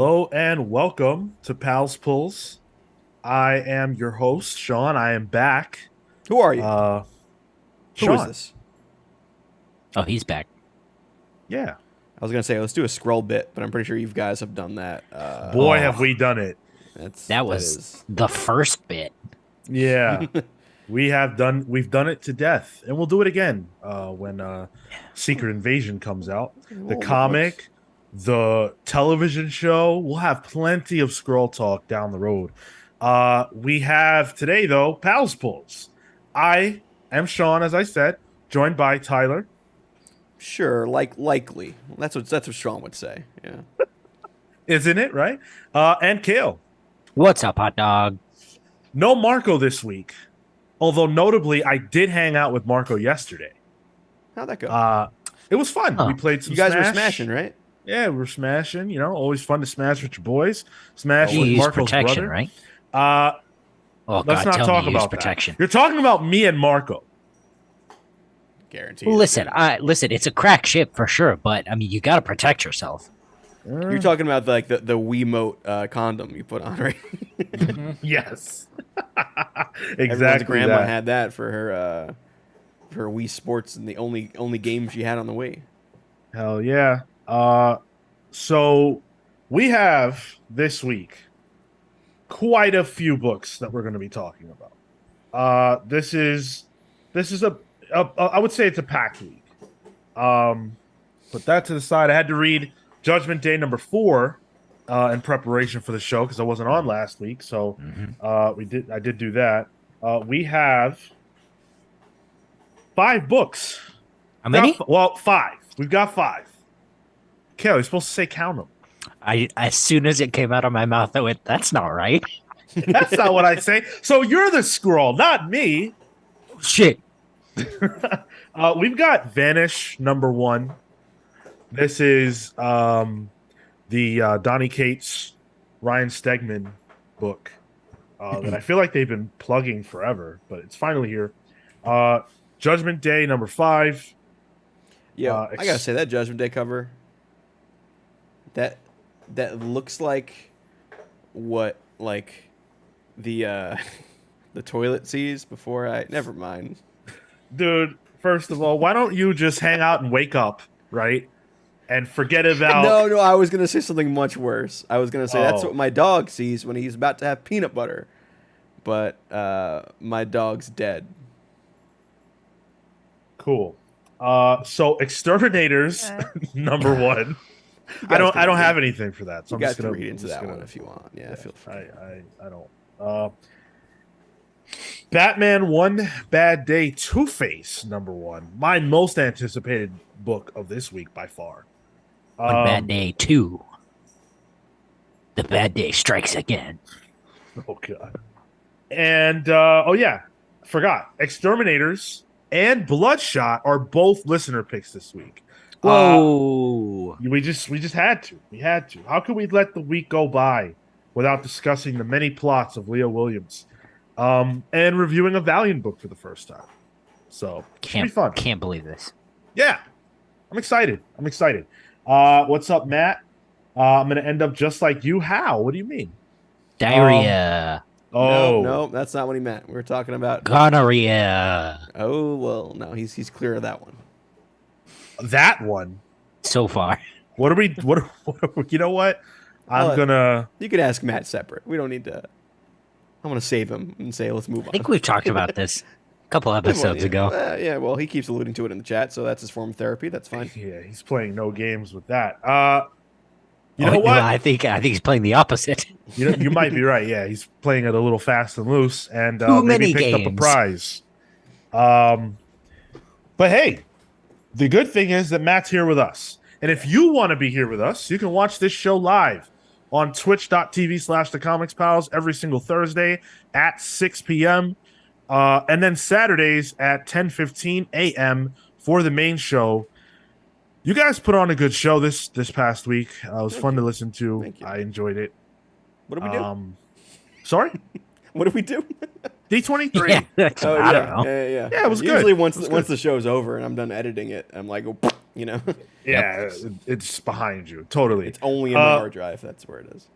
Hello and welcome to Pals Pulls. I am your host, Sean. I am back. Who are you? Uh, Who is Sean. this? Oh, he's back. Yeah. I was gonna say let's do a scroll bit, but I'm pretty sure you guys have done that. Boy, have Oh, we done it. that That was is. the first bit. Yeah. We've done it to death. And we'll do it again when Secret Invasion comes out. The comic, the television show. We'll have plenty of scroll talk down the road. We have today though, Pals Pulls. I am Sean, as I said, joined by Tyler. Sure, likely. That's what Sean would say. Yeah. Isn't it, right? And Kale. What's up, hot dog? No Marco this week. Although notably, I did hang out with Marco yesterday. How'd that go? It was fun. Huh. We played some You guys were Smash. smashing, right? Yeah, we were smashing. You know, always fun to smash with your boys. Smash You with use Marco's protection, brother. right? Uh, Oh, let's God, not tell talk me you use about protection. that. You're talking about me and Marco. Guaranteed. Listen, it's a crack ship for sure, but I mean, you got to protect yourself. You're talking about like the Wiimote condom you put on, right? Yes. Everyone's Exactly grandma that. had that for her Wii Sports, and the only game she had on the Wii. Hell yeah. So we have this week quite a few books that we're going to be talking about. This is a I would say it's a packed week. Put that to the side. I had to read Judgment Day #4 in preparation for the show because I wasn't on last week. So I did do that. We have 5 books. How many? Well, 5. We've got 5. Kale, you're supposed to say count them. As soon as it came out of my mouth, I went, "That's not right." That's not what I say. So you're the scroll, not me. Shit. We've got Vanish #1. This is the Donny Cates, Ryan Stegman book that I feel like they've been plugging forever, but it's finally here. Judgment Day #5. Yeah, I gotta say that Judgment Day cover. That looks like what like the the toilet sees before I. Never mind. Dude, first of all, why don't you just hang out and wake up, right? And forget about. No, I was gonna say something much worse. I was gonna say that's Oh. what my dog sees when he's about to have peanut butter, but my dog's dead. Cool. So Exterminators #1. I don't have anything for that. So You I'm guys just can gonna read into just that gonna- one if you want. Yeah, feel free. I don't. Batman One Bad Day Two-Face #1. My most anticipated book of this week by far. One bad day, 2. The bad day strikes again. Oh god. And oh yeah, forgot. Exterminators and Bloodshot are both listener picks this week. Whoa. We just had to. We had to. How could we let the week go by without discussing the many plots of Leo Williams? And reviewing a Valiant book for the first time. So it should be fun. Can't believe this. Yeah. I'm excited. What's up, Matt? I'm gonna end up just like you. How? What do you mean? Diarrhea. No, that's not what he meant. We were talking about. Gonorrhea. Oh well, no, he's clear of that one. That one. So far. What are we you know what? I'm gonna You could ask Matt separate. We don't need to. I'm gonna save him and say let's move on. I think we've talked about this a couple episodes ago. Yeah, well, he keeps alluding to it in the chat, so that's his form of therapy. That's fine. Yeah, he's playing no games with that. You know Oh, what? no, I think he's playing the opposite. You might be right. Yeah, he's playing it a little fast and loose, and Too maybe many picked up a games. prize. But hey, the good thing is that Matt's here with us, and if you want to be here with us, you can watch this show live on twitch.tv/thecomicspals every single Thursday at 6 p.m. And then Saturdays at 10:15 a.m. for the main show. You guys put on a good show this past week. It was fun to listen to. Thank you. I enjoyed it. What do we do? Sorry? What do we do? D23. Yeah, Oh I don't know. yeah. Yeah, it was good. Usually It once was the show's over and I'm done editing it, I'm like, oh, You know, Yeah, it's behind you. Totally. it's only in my hard drive. That's where it is.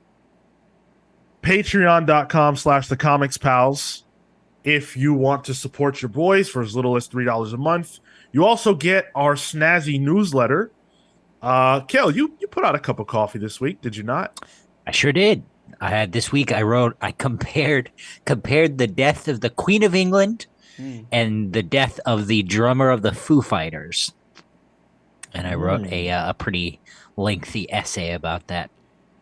Patreon.com/the Comics Pals. If you want to support your boys for as little as $3 a month, you also get our snazzy newsletter. Kel, you put out a cup of coffee this week, did you not? I sure did. I had this week. I compared the death of the Queen of England and the death of the drummer of the Foo Fighters, and I wrote a pretty lengthy essay about that.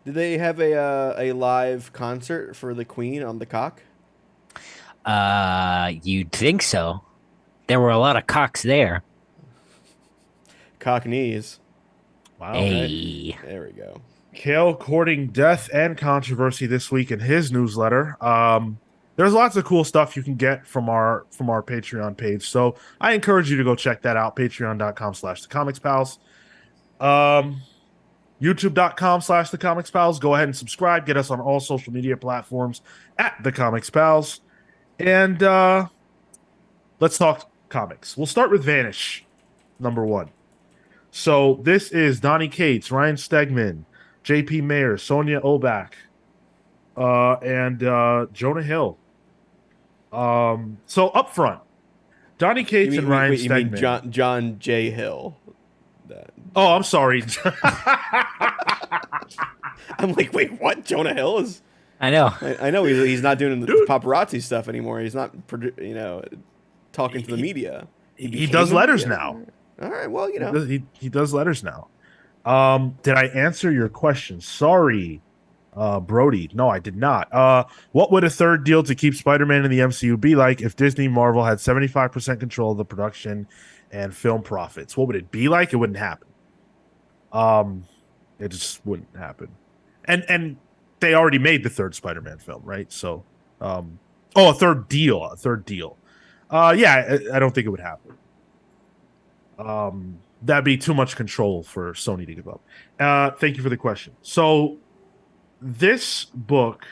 Did they have a live concert for the Queen on the cock? You'd think so. There were a lot of cocks there. Cockneys. Wow. Hey. There we go. Kale courting death and controversy this week in his newsletter. There's lots of cool stuff you can get from our Patreon page. So I encourage you to go check that out. Patreon.com/the Comics Pals. YouTube.com/the Comics Pals. Go ahead and subscribe. Get us on all social media platforms at the Comics Pals. And let's talk comics. We'll start with Vanish, number 1. So this is Donny Cates, Ryan Stegman, J.P. Mayer, Sonia Obach, and Jonah Hill. So up front, Donny Cates and Ryan Stegman. You mean John J. Hill? Oh, I'm sorry. I'm like, wait, what? Jonah Hill is? I know. I know he's not doing the paparazzi stuff anymore. He's not, talking to the media. He does letters now. All right, well, he does letters now. Did I answer your question? Sorry, Brody. No, I did not. What would a third deal to keep Spider-Man in the MCU be like if Disney Marvel had 75% control of the production and film profits? What would it be like? It wouldn't happen. It just wouldn't happen. And they already made the third Spider-Man film, right? So, a third deal. Yeah, I don't think it would happen. That'd be too much control for Sony to give up. Thank you for the question. So this book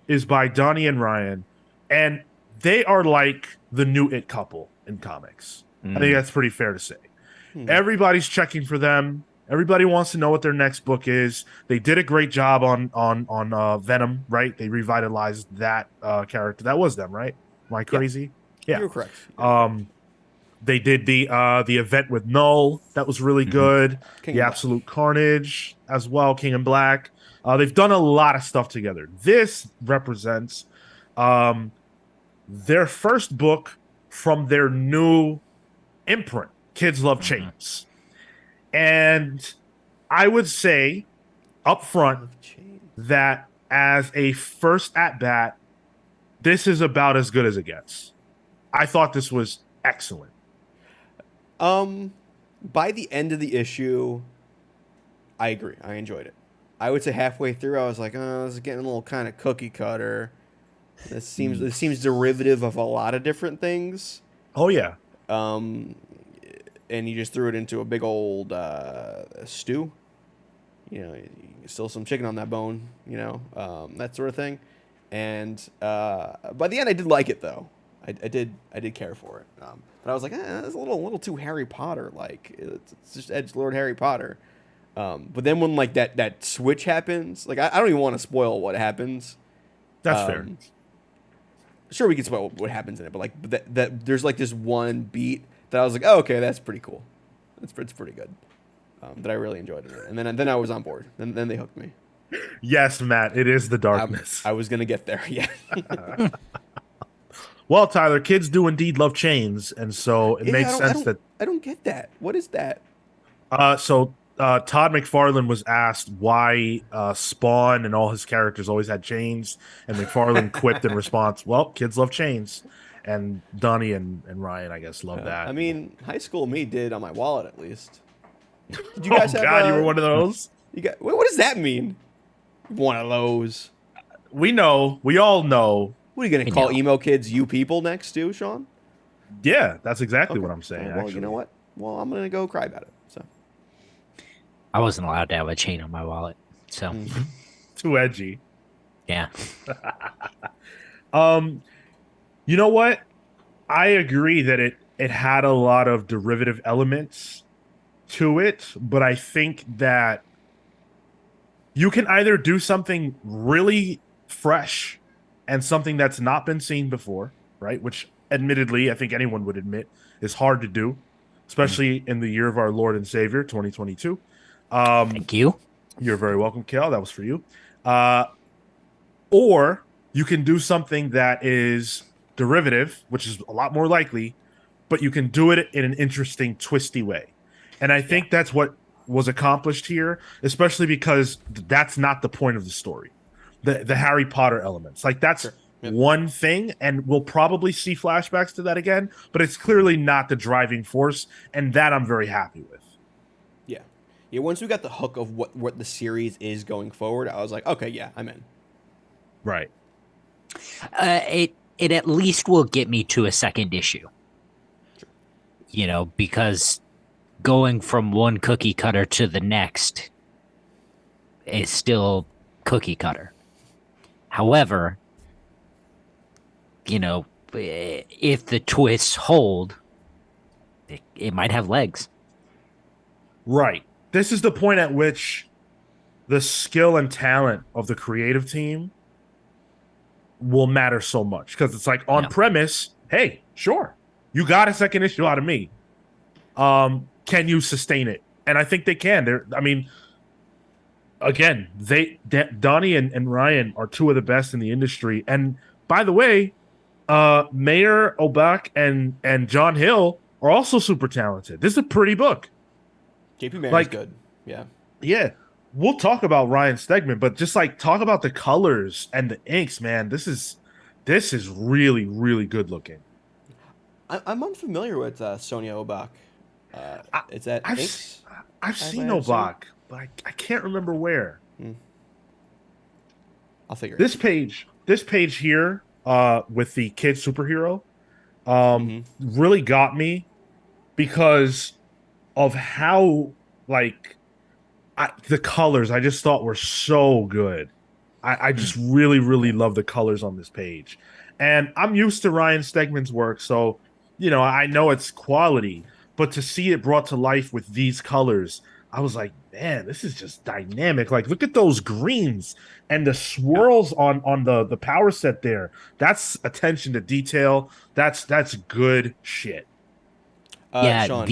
is by Donny and Ryan, and they are like the new it couple in comics. I think that's pretty fair to say. Everybody's checking for them. Everybody wants to know what their next book is. They did a great job on Venom, right? They revitalized that character. That was them, right? Am I crazy? Yeah. You're correct. They did the event with Null. That was really good. King the Absolute Carnage as well, King and Black. They've done a lot of stuff together. This represents their first book from their new imprint, Kids Love Chains. And I would say up front that as a first at bat, this is about as good as it gets. I thought this was excellent. By the end of the issue, I agree. I enjoyed it. I would say halfway through, I was like, oh, this is getting a little kind of cookie cutter. This seems derivative of a lot of different things. Oh, yeah. And you just threw it into a big old stew. Still some chicken on that bone, that sort of thing. And by the end, I did like it, though. I did care for it. But I was like, that's a little too Harry Potter like. It's just edgelord Harry Potter. But then when like that switch happens, like I don't even want to spoil what happens. That's fair. Sure, we can spoil what happens in it, but like that there's like this one beat that I was like, oh, okay, that's pretty cool. It's pretty good. That I really enjoyed it, and then I was on board. Then they hooked me. Yes, Matt, it is the darkness. I was gonna get there. Yeah. Well, Tyler, kids do indeed love chains, and so it makes sense that I don't get that. What is that? So Todd McFarlane was asked why Spawn and all his characters always had chains, and McFarlane quipped in response, "Well, kids love chains," and Donny and Ryan, I guess, love that. I mean, high school me did on my wallet at least. Did you guys have? God, you were one of those. What does that mean? One of those. We know. We all know. What are you going to call emo kids you people next to, Sean? Yeah, that's exactly what I'm saying. Well, actually. You know what? Well, I'm going to go cry about it. So I wasn't allowed to have a chain on my wallet, so too edgy. Yeah. You know what? I agree that it had a lot of derivative elements, to it, but I think that you can either do something really fresh and something that's not been seen before, right? Which, admittedly, I think anyone would admit is hard to do, especially in the year of our Lord and Savior, 2022. Thank you. You're very welcome, Kel. That was for you. Uh, or you can do something that is derivative, which is a lot more likely, but you can do it in an interesting, twisty way. And I think that's what was accomplished here, especially because that's not the point of the story. The Harry Potter elements. Like that's one thing, and we'll probably see flashbacks to that again, but it's clearly not the driving force, and that I'm very happy with. Yeah. Yeah, once we got the hook of what the series is going forward, I was like, okay, yeah, I'm in. Right. It at least will get me to a second issue. Sure. You know, because going from one cookie cutter to the next is still cookie cutter. However, you know, if the twists hold, it might have legs. Right. This is the point at which the skill and talent of the creative team will matter so much, because it's like on premise, hey, sure, you got a second issue out of me. Can you sustain it? And I think they can. I mean, again, Donny and Ryan are two of the best in the industry. And by the way, Mayor Obak and John Hill are also super talented. This is a pretty book. JP Mayer's good. Yeah. Yeah. We'll talk about Ryan Stegman, but just like talk about the colors and the inks, man. This is really, really good looking. I'm unfamiliar with Sonia Obak. Is that inks? I've seen Obak, but I can't remember where. I'll figure this page. This page here, with the kid superhero, really got me because of how the colors I just thought were so good. I just really, really love the colors on this page. And I'm used to Ryan Stegman's work, so, you know, I know it's quality. But to see it brought to life with these colors, I was like, man, this is just dynamic. Like, look at those greens and the swirls on the power set there. That's attention to detail. That's good shit. Sean,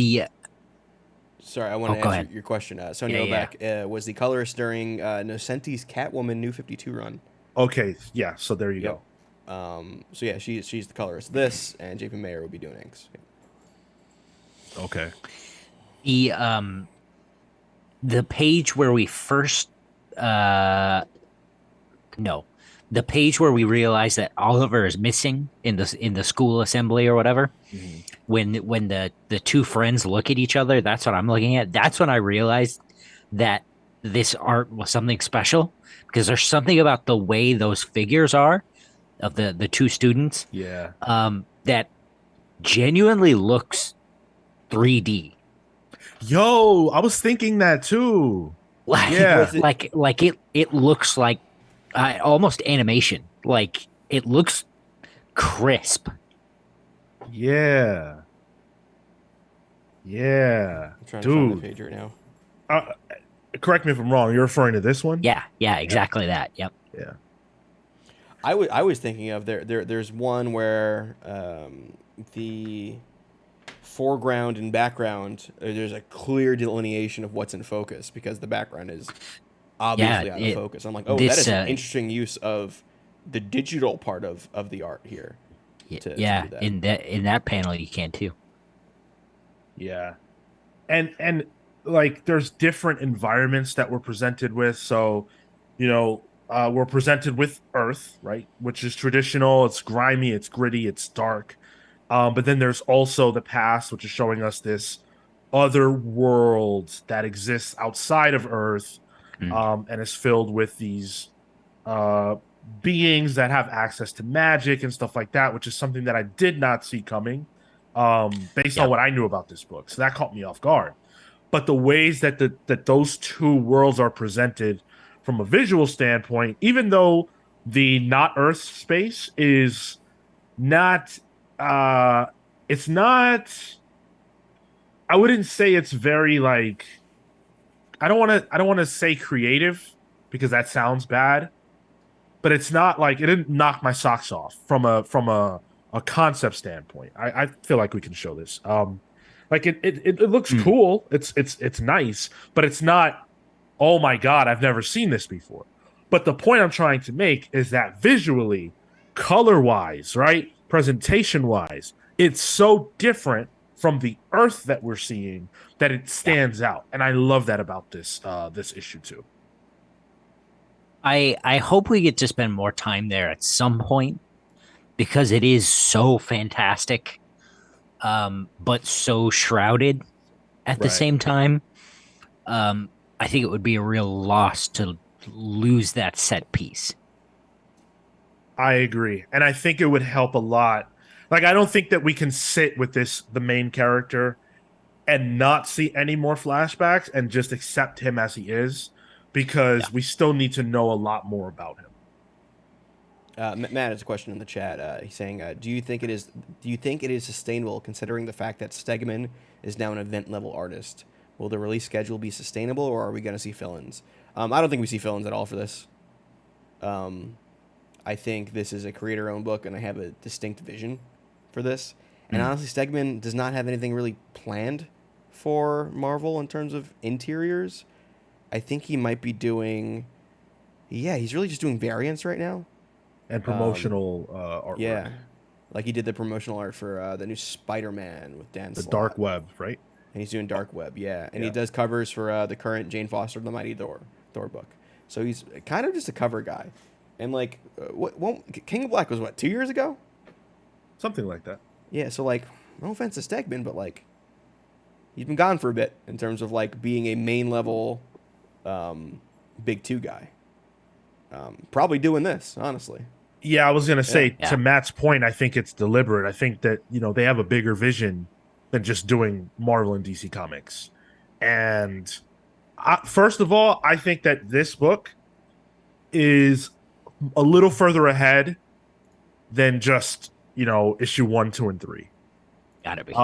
sorry, I want to answer your question. Sonia Obak was the colorist during Nocenti's Catwoman New 52 run. Okay, yeah, so there you go. So yeah, she's the colorist. This and JP Mayer will be doing inks. Yeah. Okay. The page where we first the page where we realize that Oliver is missing in the school assembly or whatever. When the two friends look at each other, that's what I'm looking at. That's when I realized that this art was something special, because there's something about the way those figures are of the two students. Yeah. That genuinely looks 3D. Yo, I was thinking that too. Like it looks like almost animation. Like it looks crisp. Yeah. I'm trying to find the page right now. Correct me if I'm wrong. You're referring to this one? Yeah, exactly that. Yep. Yeah. I was thinking of there's one where the foreground and background, there's a clear delineation of what's in focus because the background is obviously out of focus. I'm like, that is an interesting use of the digital part of the art here. In that panel you can too. Yeah. And like there's different environments that we're presented with. So, you know, we're presented with Earth, right? Which is traditional. It's grimy, it's gritty, it's dark. But then there's also the past, which is showing us this other world that exists outside of Earth, and is filled with these beings that have access to magic and stuff like that, which is something that I did not see coming, based on what I knew about this book. So that caught me off guard. But the ways that that those two worlds are presented from a visual standpoint, even though the not Earth space is not, it's not. I wouldn't say it's very like I don't want to say creative because that sounds bad, but it's not like it didn't knock my socks off from a concept standpoint. I feel like we can show this. Like it looks cool. It's nice, but it's not, oh my God, I've never seen this before. But the point I'm trying to make is that visually, color wise, right? Presentation wise, it's so different from the Earth that we're seeing that it stands out. And I love that about this issue too. I hope we get to spend more time there at some point because it is so fantastic, but so shrouded at the Right. same time. I think it would be a real loss to lose that set piece. I agree. And I think it would help a lot. Like, I don't think that we can sit with the main character, and not see any more flashbacks and just accept him as he is, because we still need to know a lot more about him. Matt has a question in the chat. He's saying, "Do you think it is sustainable considering the fact that Stegman is now an event level artist? Will the release schedule be sustainable, or are we going to see fill-ins?" I don't think we see fill-ins at all for this. I think this is a creator-owned book, and I have a distinct vision for this. And honestly, Stegman does not have anything really planned for Marvel in terms of interiors. I think he might be doing... Yeah, he's really just doing variants right now. And promotional artwork. Yeah. Like he did the promotional art for the new Spider-Man with Dan The Slott. Dark Web, right? And he's doing Dark Web, yeah. And he does covers for the current Jane Foster, The Mighty Thor book. So he's kind of just a cover guy. And like, King of Black was what, 2 years ago? Something like that. Yeah, so like, no offense to Stegman, but like, he's been gone for a bit in terms of like being a main level big two guy. Probably doing this, honestly. Yeah, I was going to say, to Matt's point, I think it's deliberate. I think that, they have a bigger vision than just doing Marvel and DC Comics. And first of all, I think that this book is a little further ahead than just, issue 1, 2, and 3. Gotta be.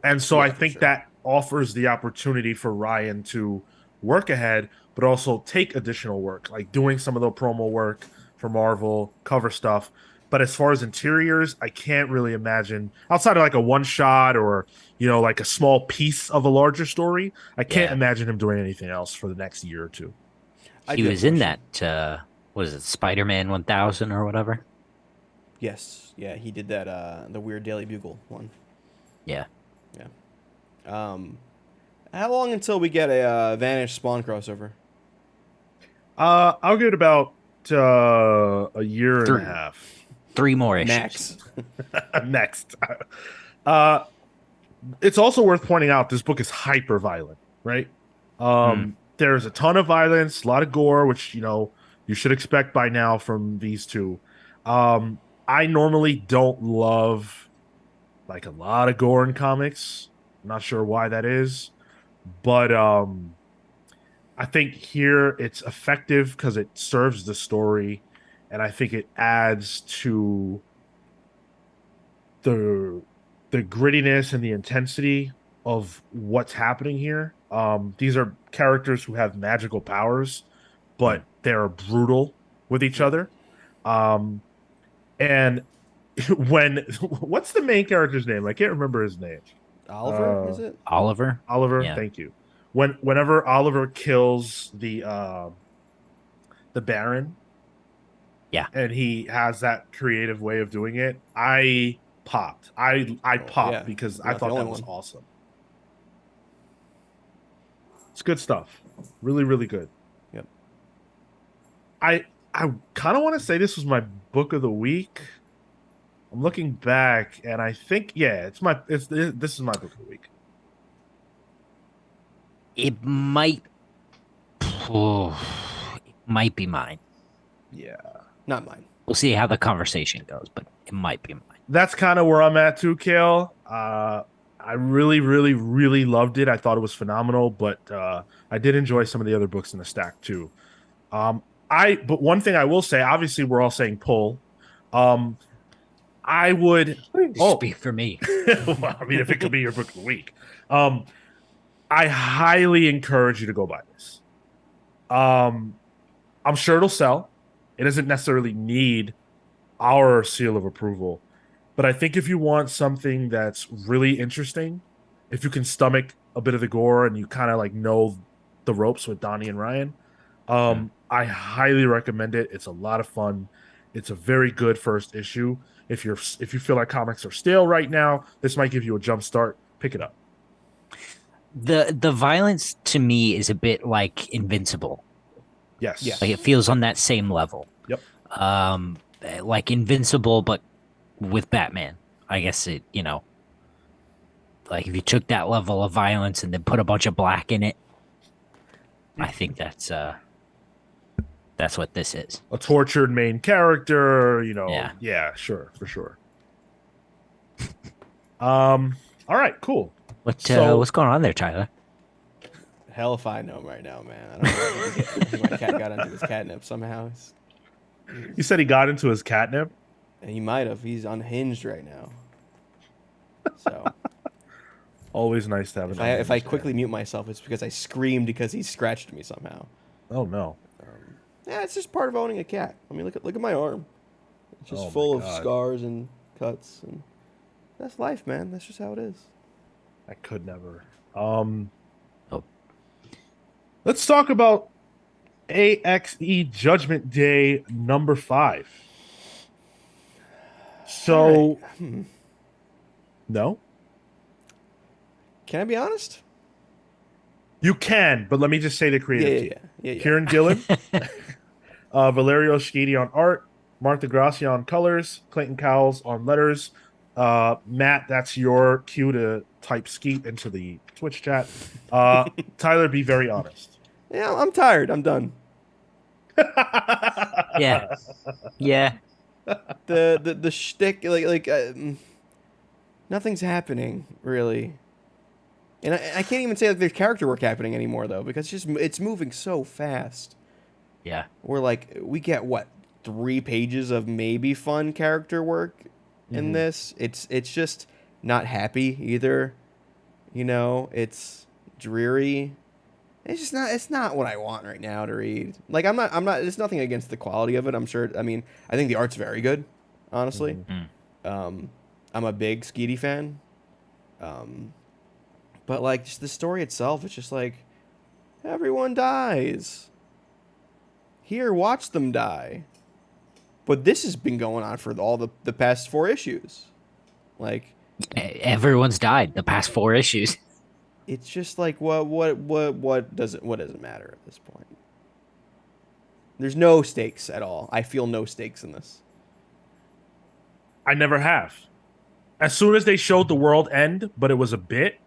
And so I think that offers the opportunity for Ryan to work ahead, but also take additional work, like doing some of the promo work for Marvel, cover stuff. But as far as interiors, I can't really imagine, outside of like a one shot or, like a small piece of a larger story, I can't imagine him doing anything else for the next year or two. He was in that, what is it, Spider-Man 1000 or whatever? Yes. Yeah, he did that, the weird Daily Bugle one. Yeah. Yeah. How long until we get a Vanish Spawn crossover? I'll give it about a year and a half. 3 more issues. Max. Next. It's also worth pointing out this book is hyper violent, right? There's a ton of violence, a lot of gore, which, you should expect by now from these two. I normally don't love like a lot of gore in comics. I'm not sure why that is, but I think here it's effective because it serves the story, and I think it adds to the grittiness and the intensity of what's happening here. These are characters who have magical powers, but they're brutal with each other. And what's the main character's name? I can't remember his name. Oliver, is it? Oliver? Oliver, Yeah. Thank you. Whenever Oliver kills the Baron, and he has that creative way of doing it, I popped. I popped because I thought that was awesome. It's good stuff. Really, really good. Yep. I kind of want to say this was my book of the week. I'm looking back, and I think this is my book of the week. It might be mine. Yeah. Not mine. We'll see how the conversation goes, but it might be mine. That's kind of where I'm at too, Kale. I really, really, really loved it. I thought it was phenomenal, but I did enjoy some of the other books in the stack too. But one thing I will say, obviously we're all saying pull. I would. Speak for me. Well, I mean, if it could be your book of the week, I highly encourage you to go buy this. I'm sure it'll sell. It doesn't necessarily need our seal of approval, but I think if you want something that's really interesting, if you can stomach a bit of the gore and you kind of like know the ropes with Donny and Ryan, I highly recommend it. It's a lot of fun. It's a very good first issue. If you feel like comics are stale right now, this might give you a jump start. Pick it up. The violence to me is a bit like Invincible. Yes. Like it feels on that same level. Yep. Um, like Invincible, but with Batman. I guess like if you took that level of violence and then put a bunch of black in it, I think that's what this is. A tortured main character, Yeah. Yeah, sure, for sure. All right, cool. What's going on there, Tyler? Hell if I know right now, man. I don't know. I think my cat got into his catnip somehow. You said he got into his catnip? And he might have. He's unhinged right now. So always nice to have an if I quickly mute myself, it's because I screamed because he scratched me somehow. Oh no. Yeah, it's just part of owning a cat. I mean, look at my arm. It's just full of scars and cuts, and that's life, man. That's just how it is. I could never. Let's talk about AXE Judgment Day number 5. So, no? Can I be honest? You can, but let me just say the creative team. Yeah. Kieran Gillen, Valerio Schiti on art, Martha Gracia on colors, Clayton Cowles on letters. Matt, that's your cue to type skeet into the Twitch chat. Tyler, be very honest. Yeah, I'm tired. I'm done. Yeah. The shtick, nothing's happening really, and I can't even say that there's character work happening anymore though, because it's moving so fast. Yeah. We're like, we get 3 pages of maybe fun character work in this. It's just not happy either. It's dreary. It's not what I want right now to read. Like I'm not there's nothing against the quality of it. I'm sure. I mean, I think the art's very good, honestly. I'm a big Skeety fan. But like just the story itself, it's just like everyone dies. Here, watch them die. But this has been going on for all the past 4 issues. Like Everyone's died the past 4 issues. It's just like what does it matter at this point? There's no stakes at all. I feel no stakes in this. I never have. As soon as they showed the world end, but it was a bit,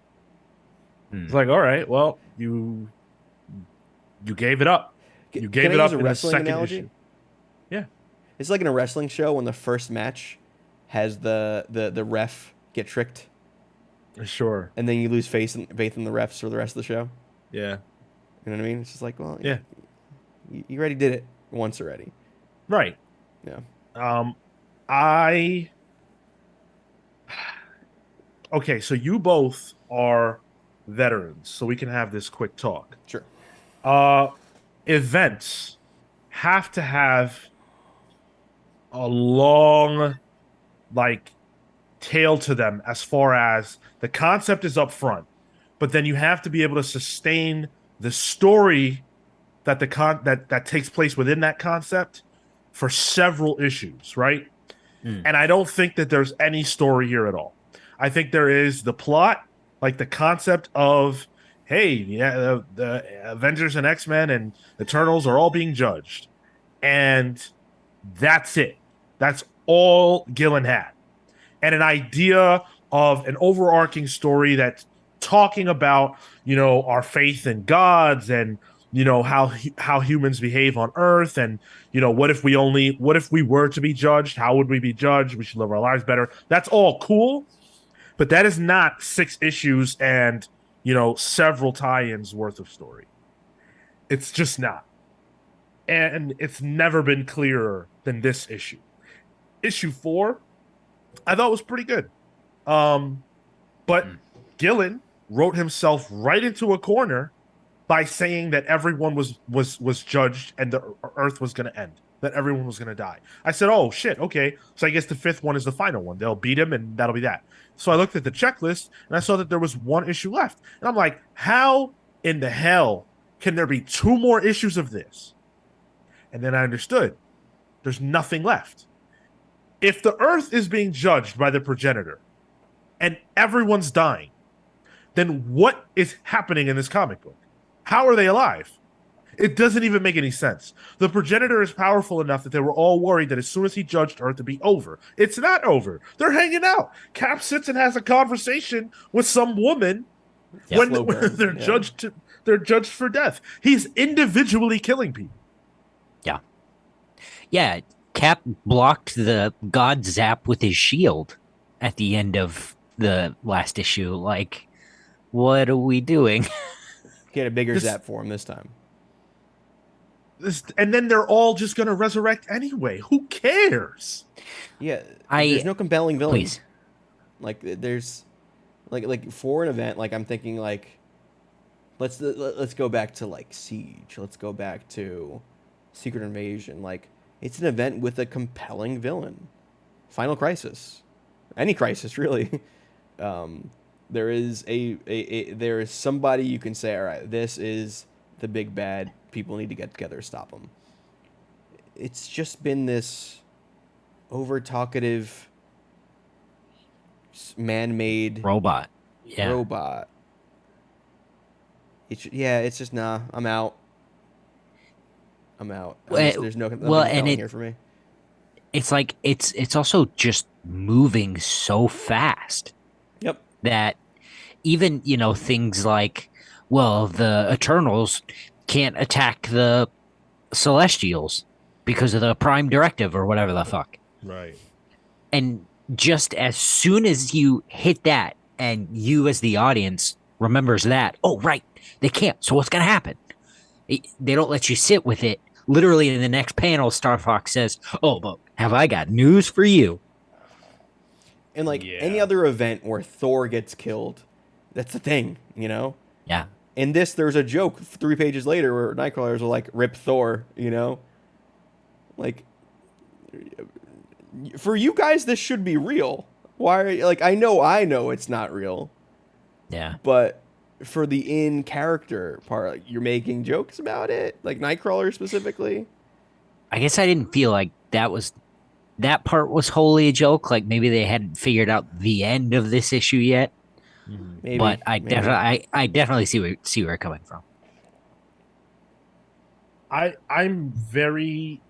it's like, all right, well, you gave it up. You gave it up in the second issue. Yeah. It's like in a wrestling show when the first match has the ref get tricked. Sure. And then you lose faith in the refs for the rest of the show. Yeah. You know what I mean? It's just like, well, yeah. You already did it once already. Right. Yeah. Okay, so you both are veterans, so we can have this quick talk. Sure. Events have to have a long, tail to them as far as the concept is up front, but then you have to be able to sustain the story that that takes place within that concept for several issues, right? And I don't think that there's any story here at all. I think there is the plot, like the concept of, hey, yeah, the Avengers and X-Men and Eternals are all being judged, and that's it. That's all Gillen had. And an idea of an overarching story that's talking about, our faith in gods and, how humans behave on Earth. And, what if we were to be judged? How would we be judged? We should live our lives better. That's all cool. But that is not 6 issues and, several tie-ins worth of story. It's just not. And it's never been clearer than this issue. Issue 4 I thought was pretty good. Um, but Gillen wrote himself right into a corner by saying that everyone was judged and the Earth was going to end, that everyone was going to die. I said, "Oh shit, okay." So I guess the fifth one is the final one. They'll beat him, and that'll be that. So I looked at the checklist and I saw that there was one issue left, and I'm like, "How in the hell can there be two more issues of this?" And then I understood. There's nothing left. If the Earth is being judged by the progenitor and everyone's dying, then what is happening in this comic book? How are they alive? It doesn't even make any sense. The progenitor is powerful enough that they were all worried that as soon as he judged Earth to be over. It's not over. They're hanging out. Cap sits and has a conversation with some woman when they're judged for death. He's individually killing people. Yeah. Yeah. Cap blocked the God Zap with his shield at the end of the last issue. Like, what are we doing? He had a bigger zap for him this time. And then they're all just going to resurrect anyway. Who cares? Yeah, there's no compelling villain. Please. Like there's like for an event, like I'm thinking like let's go back to like Siege. Let's go back to Secret Invasion. Like it's an event with a compelling villain. Final Crisis. Any crisis really. There is there is somebody you can say, all right, this is the big bad. People need to get together to stop him. It's just been this over talkative, man-made robot. Yeah. Robot. It's just nah. I'm out. There's no nothing here for me. It's like it's also just moving so fast. Yep. That even things like, well, the Eternals can't attack the Celestials because of the Prime Directive or whatever the fuck. Right. And just as soon as you hit that and you as the audience remembers that, oh, right, they can't. So what's going to happen? They don't let you sit with it. Literally in the next panel, Star Fox says, oh, but have I got news for you? And like any other event where Thor gets killed, that's the thing, Yeah. In this, there's a joke 3 pages later where Nightcrawlers are like, rip Thor, Like, for you guys, this should be real. Why are you, like, I know it's not real. Yeah. But for the in-character part, like, you're making jokes about it? Like, Nightcrawler specifically? I guess I didn't feel like that part was wholly a joke. Like, maybe they hadn't figured out the end of this issue yet. Maybe, but I definitely see where you're coming from. I'm very,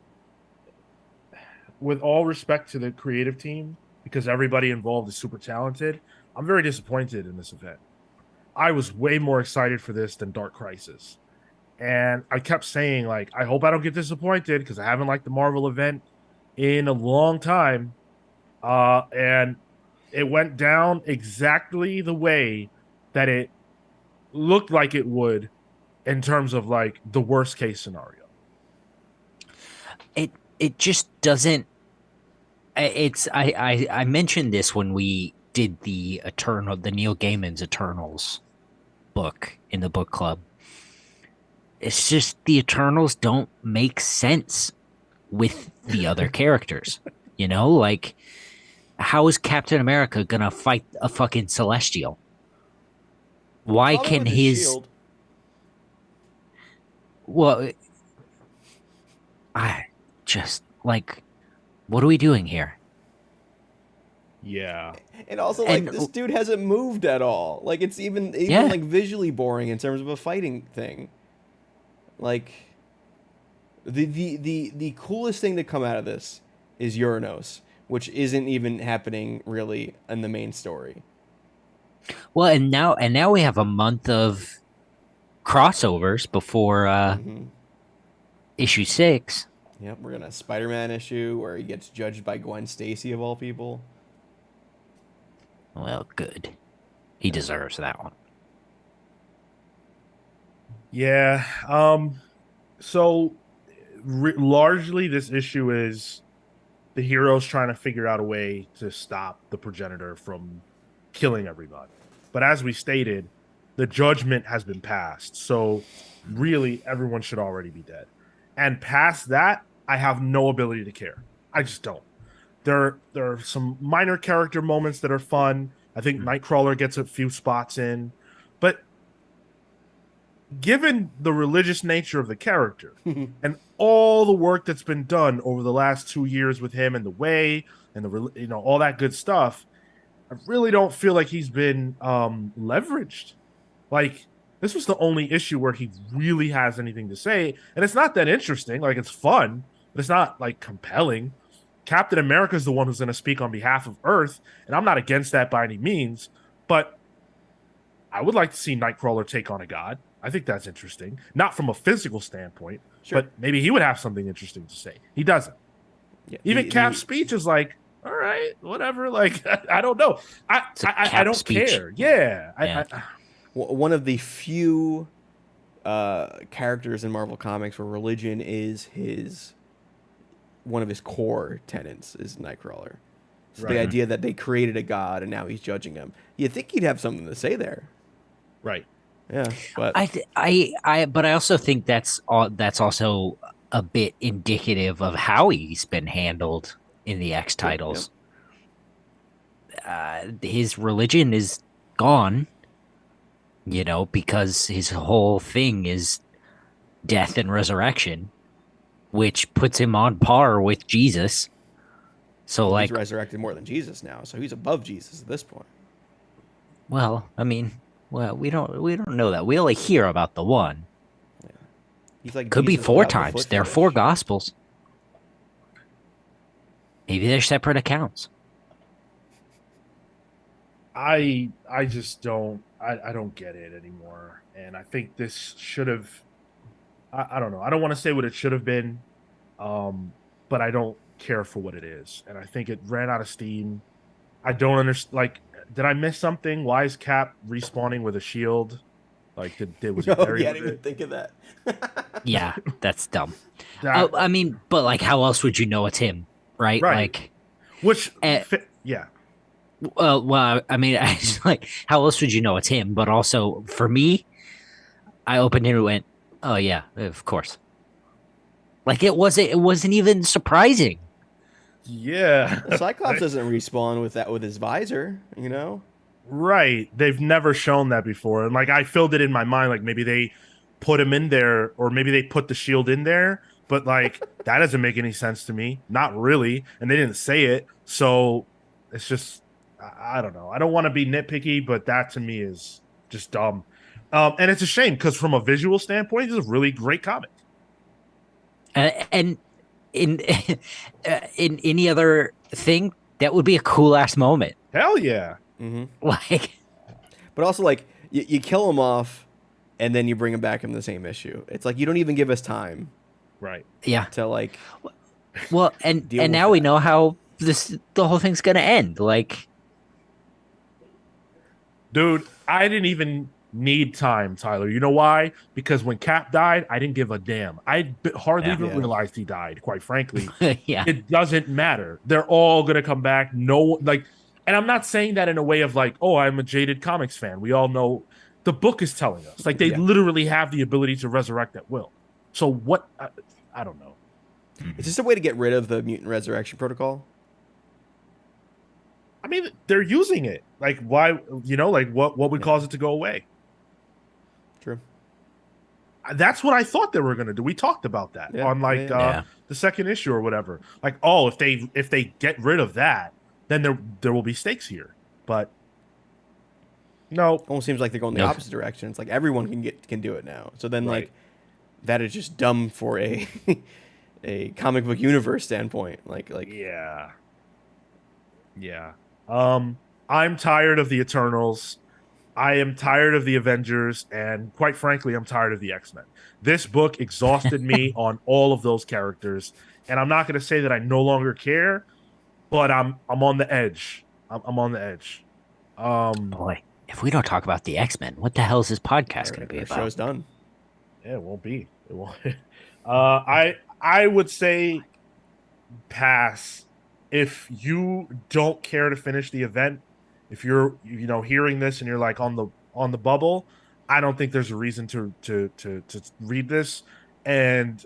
with all respect to the creative team, because everybody involved is super talented, I'm very disappointed in this event. I was way more excited for this than Dark Crisis. And I kept saying, like, I hope I don't get disappointed because I haven't liked the Marvel event in a long time. And it went down exactly the way that it looked like it would in terms of like the worst case scenario. It just doesn't. I mentioned this when we did the Neil Gaiman's Eternals book in the book club. It's just the Eternals don't make sense with the other characters. Like, how is Captain America gonna fight a fucking Celestial? Why can his shield. Well, I just like, what are we doing here? Yeah. And also, like, this dude hasn't moved at all. Like, it's even like visually boring in terms of a fighting thing. Like, the coolest thing to come out of this is Uranus, which isn't even happening really in the main story. Well, and now we have a month of crossovers before issue 6. Yep, we're gonna a Spider-Man issue where he gets judged by Gwen Stacy of all people. Well, good. He deserves that one. Yeah. So largely this issue is the hero's trying to figure out a way to stop the progenitor from killing everybody. But as we stated, the judgment has been passed. So really, everyone should already be dead. And past that, I have no ability to care. I just don't. There are some minor character moments that are fun. I think Nightcrawler gets a few spots in. But given the religious nature of the character and all the work that's been done over the last 2 years with him and the way and the all that good stuff, I really don't feel like he's been leveraged. Like, this was the only issue where he really has anything to say, and it's not that interesting. Like, it's fun, but it's not like compelling. Captain America is the one who's going to speak on behalf of Earth, and I'm not against that by any means, but I would like to see Nightcrawler take on a god. I think that's interesting. Not from a physical standpoint, but maybe he would have something interesting to say. He doesn't. Yeah, even Cap's speech is like, all right, whatever. Like, I don't know. I don't care. Yeah. One of the few characters in Marvel Comics where religion is one of his core tenets is Nightcrawler. So the idea that they created a god and now he's judging him. You'd think he'd have something to say there. Right. Yeah. But but I also think that's also a bit indicative of how he's been handled in the X titles. His religion is gone, because his whole thing is death and resurrection, which puts him on par with Jesus. So he's resurrected more than Jesus now, so he's above Jesus at this point. Well, I mean, we don't know that. We only hear about the one. Yeah. He's like could Jesus be 4 times. There are 4 gospels. Maybe they're separate accounts. I just don't I don't get it anymore. And I think this should have I don't know. I don't want to say what it should have been. But I don't care for what it is. And I think it ran out of steam. I don't understand. Like, did I miss something? Why is Cap respawning with a shield? Like, was he buried? I didn't even think of that. Yeah, that's dumb. I mean, but like, how else would you know it's him, right? Like, yeah. Well, I mean, I just, like, how else would you know it's him? But also, for me, I opened it and went, "Oh yeah, of course." Like, it wasn't even surprising. Yeah. Cyclops doesn't respawn with his visor, Right. They've never shown that before. And like, I filled it in my mind, like maybe they put him in there, or maybe they put the shield in there, but like that doesn't make any sense to me. Not really. And they didn't say it. So it's just, I don't know. I don't want to be nitpicky, but that to me is just dumb. And it's a shame because from a visual standpoint, it's a really great comic. And in any other thing, that would be a cool ass moment. Hell yeah! Mm-hmm. Like, but also like you kill him off, and then you bring him back in the same issue. It's like you don't even give us time, right? Yeah. To like, well, and now we know how the whole thing's gonna end. Like, dude, I didn't even need time, Tyler. You know why? Because when Cap died, I didn't give a damn. I hardly even realized he died, quite frankly. Yeah. It doesn't matter. They're all going to come back. No, like, and I'm not saying that in a way of like, oh, I'm a jaded comics fan. We all know the book is telling us. Like, they literally have the ability to resurrect at will. So what? I don't know. Is this a way to get rid of the mutant resurrection protocol? I mean, they're using it. Like, why? Like, what would cause it to go away? True. That's what I thought they were going to do. We talked about that on the second issue or whatever. Like, oh, if they get rid of that, then there will be stakes here. But no, almost seems like they're going the opposite direction. It's like everyone can do it now. So then like that is just dumb for a comic book universe standpoint. Like yeah. I'm tired of the Eternals. I am tired of the Avengers, and quite frankly, I'm tired of the X-Men. This book exhausted me on all of those characters, and I'm not going to say that I no longer care, but I'm on the edge. I'm on the edge. Boy, if we don't talk about the X-Men, what the hell is this podcast going to be about? Show's done. Yeah, it won't be. It won't. I would say pass if you don't care to finish the event, if you're hearing this and you're like on the bubble, I don't think there's a reason to read this. And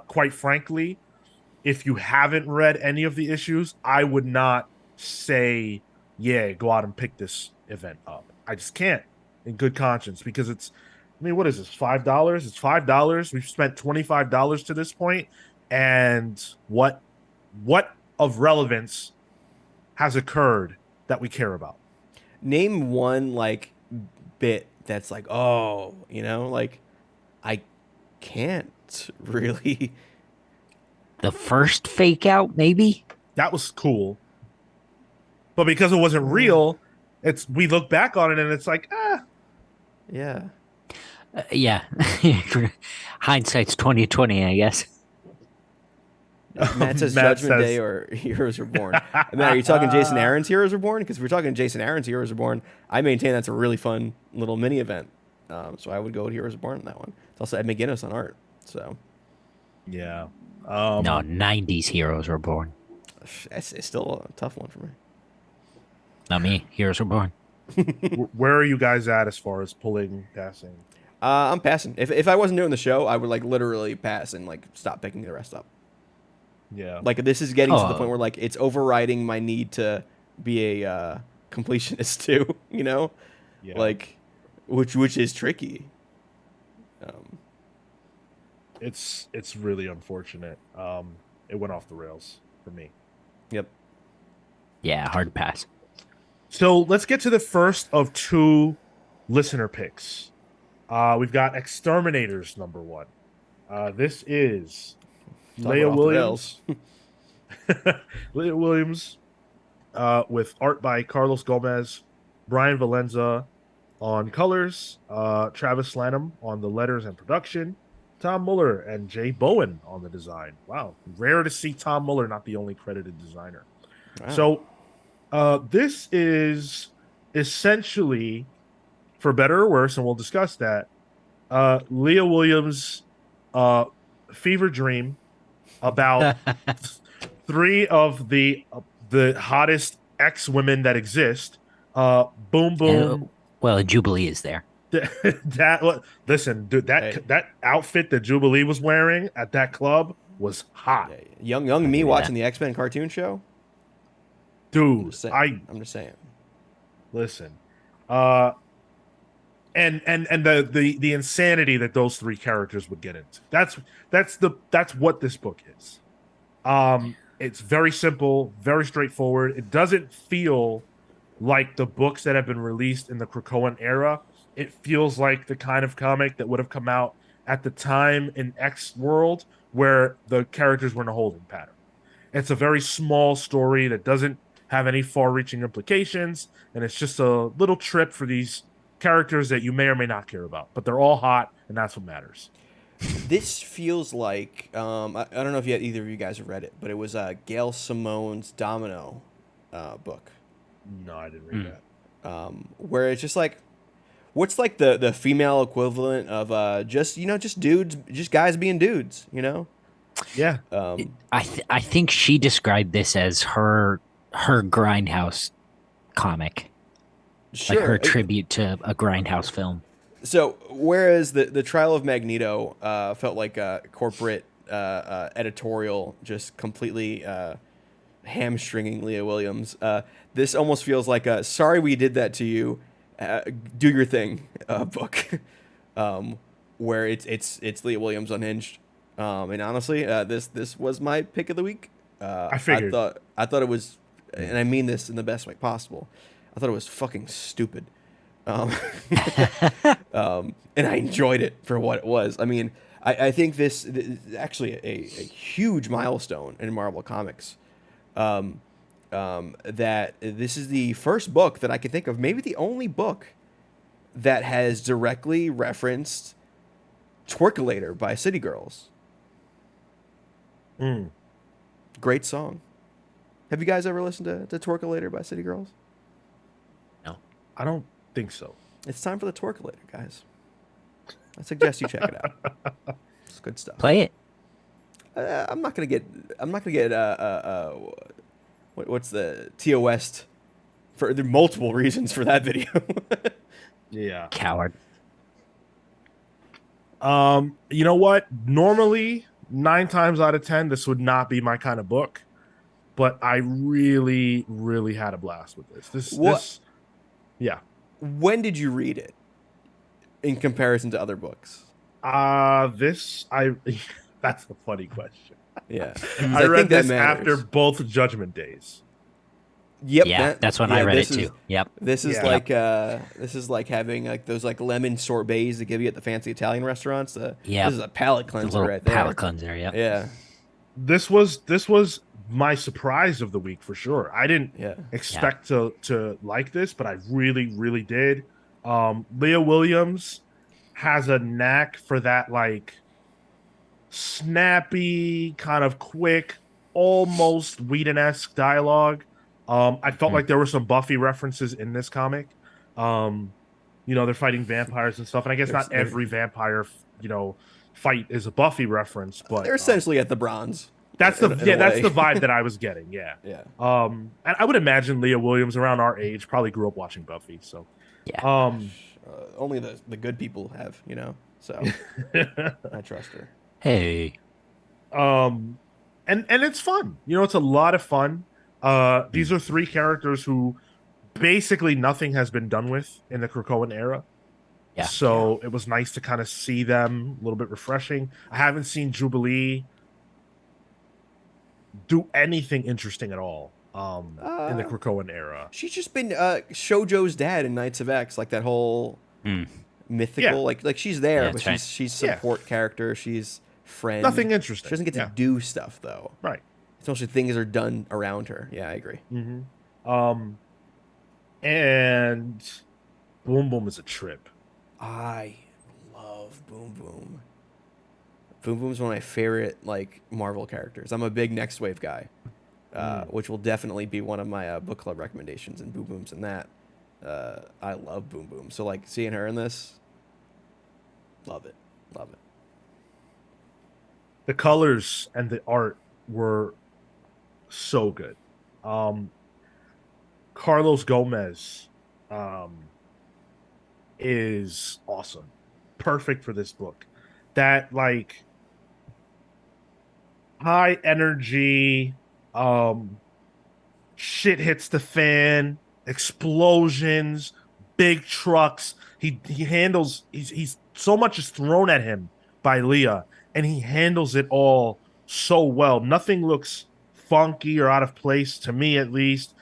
quite frankly, if you haven't read any of the issues, I would not say, yeah, go out and pick this event up. I just can't in good conscience because I mean, what is this? $5? It's $5. We've spent $25 to this point, and what of relevance has occurred that we care about? Name one like bit that's like, oh, like I can't really. The first fake out, maybe? That was cool. But because it wasn't real, we look back on it and it's like, Yeah. Yeah. Hindsight's 2020, I guess. Matt says Matt Judgment says- Day or Heroes Reborn. Matt, are you talking Jason Aaron's Heroes Reborn? Because if we're talking Jason Aaron's Heroes Reborn, I maintain that's a really fun little mini event. So I would go with Heroes Reborn on that one. It's also Ed McGuinness on art. So yeah. No, 90s heroes were born. it's still a tough one for me. Not me. Heroes were born. Where are you guys at as far as passing? I'm passing. If I wasn't doing the show, I would like literally pass and like stop picking the rest up. Yeah. Like this is getting to the point where like it's overriding my need to be a completionist too. Yeah. Like which is tricky. It's really unfortunate. It went off the rails for me. Yep. Yeah, hard pass. So let's get to the first of two listener picks. We've got X-Terminators #1. This is Talk Leah about off the Williams. Leah Williams with art by Carlos Gomez, Brian Valenza on colors, Travis Lanham on the letters and production, Tom Muller and Jay Bowen on the design. Wow, rare to see Tom Muller not the only credited designer. Wow. So this is essentially, for better or worse, and we'll discuss that, Leah Williams' fever dream about three of the hottest ex-women that exist. Boom Boom. Well, Jubilee is there. Listen, dude, that outfit that Jubilee was wearing at that club was hot. Yeah, young me watching the X-Men cartoon show. Dude, I'm just saying. Listen, and the insanity that those three characters would get into. That's what this book is. It's very simple, very straightforward. It doesn't feel like the books that have been released in the Krakoan era. It feels like the kind of comic that would have come out at the time in X world where the characters were in a holding pattern. It's a very small story that doesn't have any far-reaching implications, and it's just a little trip for these characters that you may or may not care about. But they're all hot, and that's what matters. This feels like I don't know if either of you guys have read it, but it was Gail Simone's Domino book. No, I didn't read that. Where it's just like, what's like the female equivalent of just dudes, just guys being dudes, Yeah. I think she described this as her Grindhouse comic, sure. like her tribute to a Grindhouse film. So whereas the Trial of Magneto felt like a corporate editorial just completely hamstringing Leah Williams, this almost feels like a sorry we did that to you, do your thing book, where it's Leah Williams unhinged, and honestly this was my pick of the week. I figured. I thought it was, and I mean this in the best way possible, I thought it was fucking stupid. And I enjoyed it for what it was. I mean, I think this is actually a huge milestone in Marvel Comics. That this is the first book that I can think of, maybe the only book that has directly referenced Twerkulator by City Girls. Great song. Have you guys ever listened to Twerkulator by City Girls? No. I don't think so. It's time for the Twerkulator, guys. I suggest you check it out. It's good stuff. Play it. I'm not gonna get what's the TOS? For there are multiple reasons for that video. Yeah. Coward. You know what? Normally, 9 times out of 10, this would not be my kind of book, but I really, really had a blast with this. Yeah. When did you read it in comparison to other books? This I that's a funny question. Yeah, I read this after both Judgment Days. Yep. Yeah, that's when I read it too. Yep. This is this is like having like those like lemon sorbets they give you at the fancy Italian restaurants. Yeah. This is a palate cleanser right there. Palate cleanser. Yep. Yeah. This was my surprise of the week for sure. I didn't expect to like this, but I really, really did. Leah Williams has a knack for that like snappy, kind of quick, almost Whedon-esque dialogue. I felt like there were some Buffy references in this comic. They're fighting vampires and stuff, and I guess not every vampire, fight is a Buffy reference, but they're essentially at the Bronze. That's the vibe that I was getting. Yeah. Yeah. And I would imagine Leah Williams around our age probably grew up watching Buffy. So yeah. Only the good people have, So I trust her. Hey. And it's fun. It's a lot of fun. These are 3 characters who basically nothing has been done with in the Krakoan era. Yeah. So it was nice to kind of see them, a little bit refreshing. I haven't seen Jubilee do anything interesting at all in the Krakoan era. She's just been Shoujo's dad in Knights of X, like that whole mythical, like she's there, but she's support character. She's friend. Nothing interesting. She doesn't get to do stuff though. Right. Especially things are done around her. Yeah, I agree. Mm-hmm. And Boom Boom is a trip. I love Boom Boom. Boom Boom's one of my favorite like Marvel characters. I'm a big Next Wave guy, which will definitely be one of my book club recommendations. And Boom Boom's in that. I love Boom Boom. So like seeing her in this, love it. The colors and the art were so good. Carlos Gomez is awesome. Perfect for this book. That like high energy, shit hits the fan, explosions, big trucks. He's so much is thrown at him by Leah, and he handles it all so well. Nothing looks funky or out of place, to me at least.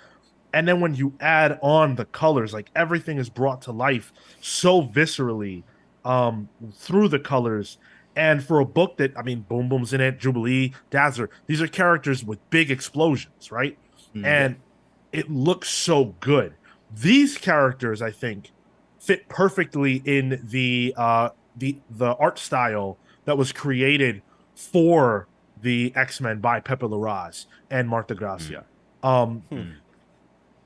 And then when you add on the colors, like everything is brought to life so viscerally through the colors. And for a book that, Boom Boom's in it, Jubilee, Dazzler, these are characters with big explosions, right? And it looks so good. These characters, I think, fit perfectly in the art style that was created for the X-Men by Pepe Larraz and Marta Gracia.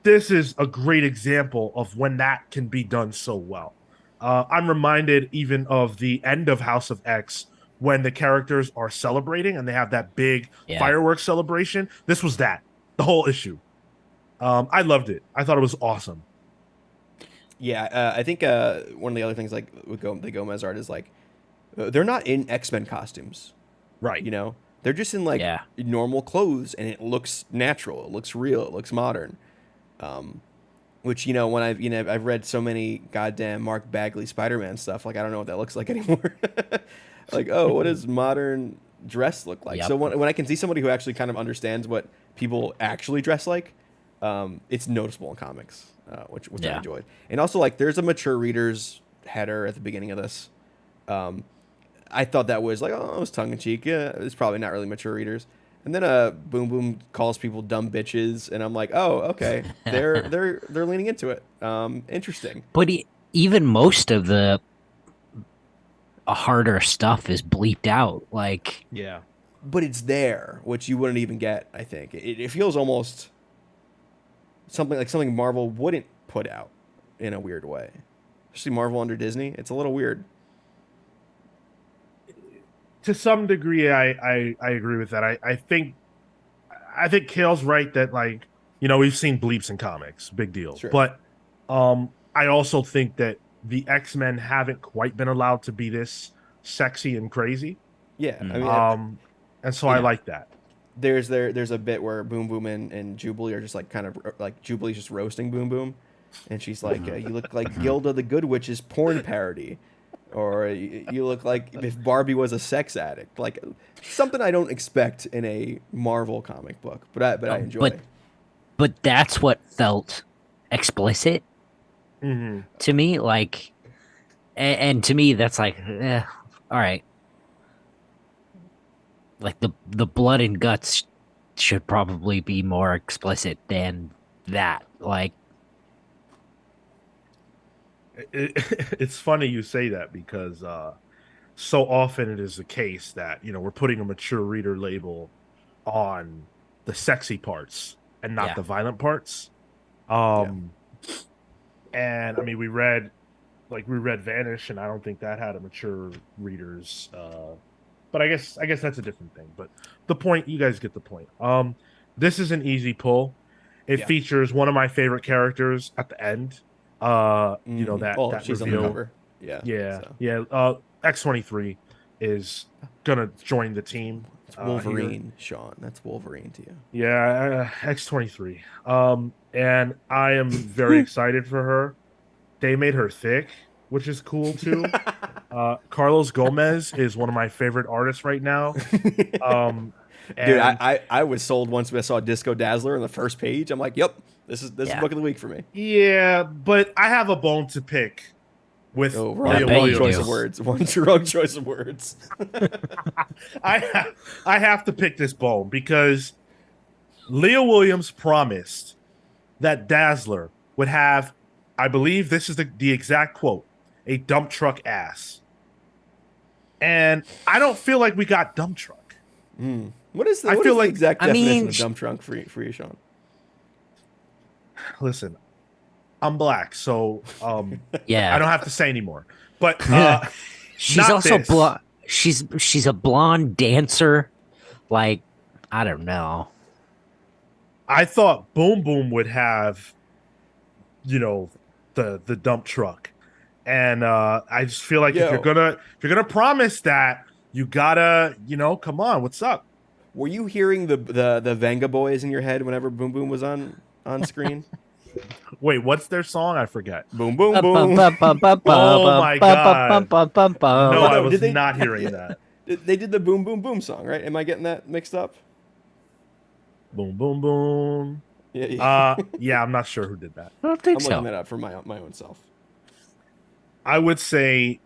This is a great example of when that can be done so well. I'm reminded even of the end of House of X when the characters are celebrating and they have that big fireworks celebration. This was that, the whole issue. I loved it. I thought it was awesome. Yeah, I think one of the other things like with the Gomez art is like they're not in X-Men costumes, right? They're just in like normal clothes, and it looks natural, it looks real, it looks modern. Which when I've read so many goddamn Mark Bagley Spider-Man stuff, like I don't know what that looks like anymore. Like, oh, what does modern dress look like? So when I can see somebody who actually kind of understands what people actually dress like, it's noticeable in comics, which I enjoyed. And also, like, there's a mature readers header at the beginning of this. I thought that was like, oh, it was tongue in cheek. Yeah, it's probably not really mature readers. And then Boom Boom calls people dumb bitches, and I'm like, oh, okay, they're leaning into it. Interesting. But even most of the harder stuff is bleeped out. Like, but it's there, which you wouldn't even get. I think it feels almost something Marvel wouldn't put out in a weird way. Especially Marvel under Disney, it's a little weird. To some degree, I agree with that. I think Kale's right that like we've seen bleeps in comics, big deal. Sure. But I also think that the X-Men haven't quite been allowed to be this sexy and crazy. Yeah, I mean, and so I like that. There's a bit where Boom Boom and Jubilee are just like kind of like Jubilee's just roasting Boom Boom, and she's like, "You look like Gilda the Good Witch's porn parody," or "You look like if Barbie was a sex addict." Like something I don't expect in a Marvel comic book, but I enjoy. But that's what felt explicit to me. Like, and to me, that's like, all right. Like the blood and guts should probably be more explicit than that. Like, it's funny you say that because so often it is the case that we're putting a mature reader label on the sexy parts and not the violent parts. And I mean, we read Vanish, and I don't think that had a mature readers. But I guess that's a different thing. But the point, you guys get the point. This is an easy pull. It features one of my favorite characters at the end. That she's reveal. on the cover. Yeah. X-23 is gonna join the team. It's Wolverine, Sean. That's Wolverine to you. Yeah, X-23. And I am very excited for her. They made her thick, which is cool too. Carlos Gomez is one of my favorite artists right now. Dude, I was sold once when I saw Disco Dazzler on the first page. I'm like, yep, this is book of the week for me. Yeah, but I have a bone to pick with wrong choice of words. Wrong choice of words. I have to pick this bone because Leah Williams promised that Dazzler would have, I believe this is the exact quote, a dump truck ass. And I don't feel like we got dump truck. What is the exact definition of dump truck for you, Sean? Listen, I'm black, so yeah, I don't have to say anymore. But she's also she's a blonde dancer. Like, I don't know. I thought Boom Boom would have, the dump truck, and I just feel like if you're gonna promise that, you gotta, come on, what's up? Were you hearing the Venga Boys in your head whenever Boom Boom was on screen? Wait, what's their song? I forget. Boom boom boom. Oh my god! No, I was not hearing that. They did the Boom Boom Boom song, right? Am I getting that mixed up? Boom boom boom. Yeah. Yeah, I'm not sure who did that. I don't think I'm so. looking that up for my own self. I would say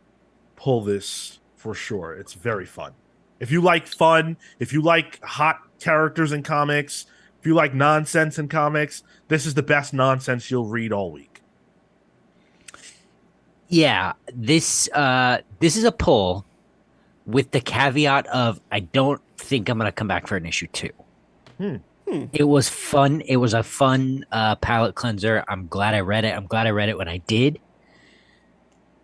pull this for sure. It's very fun. If you like fun, if you like hot characters in comics, if you like nonsense in comics, this is the best nonsense you'll read all week. Yeah, this is a pull with the caveat of I don't think I'm going to come back for an issue 2. It was fun. It was a fun palate cleanser. I'm glad I read it. I'm glad I read it when I did.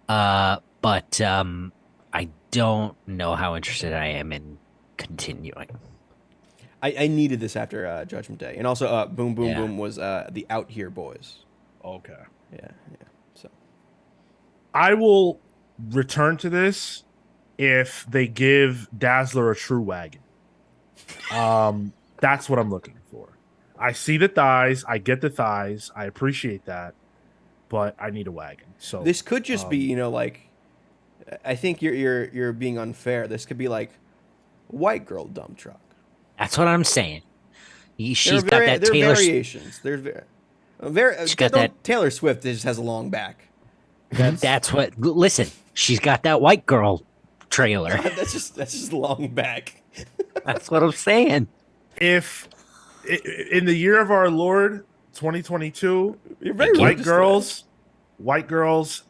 But I don't know how interested I am in continuing. I needed this after Judgment Day, and also Boom Boom Boom was the Out Here Boys. Okay. Yeah. So I will return to this if they give Dazzler a true wagon. That's what I'm looking for. I see the thighs. I get the thighs. I appreciate that, but I need a wagon. So this could just be, like, I think you're being unfair. This could be like white girl dump truck. That's what I'm saying. She's got that there Taylor. Are variations. There's she's got that. Taylor Swift just has a long back. That's what. Listen, she's got that white girl trailer. that's just long back. That's what I'm saying. If in the year of our Lord 2022, white girls,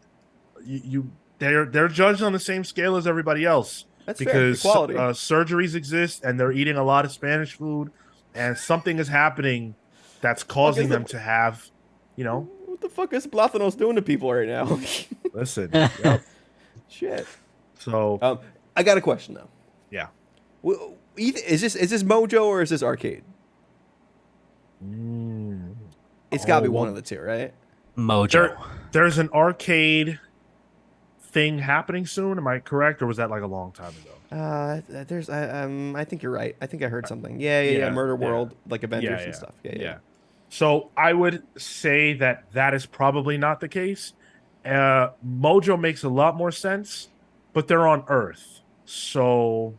they're judged on the same scale as everybody else. That's because fair. Surgeries exist and they're eating a lot of Spanish food, and something is happening that's causing them to have, What the fuck is Platanos doing to people right now? Listen, yep. Shit. So I got a question though. Yeah. Is this Mojo or is this Arcade? It's got to be one of the two, right? Mojo. There's an arcade thing happening soon. Am I correct, or was that like a long time ago? I think you're right. I think I heard something. Yeah. Murder World, like Avengers and stuff. Yeah. So I would say that is probably not the case. Mojo makes a lot more sense, but they're on Earth, so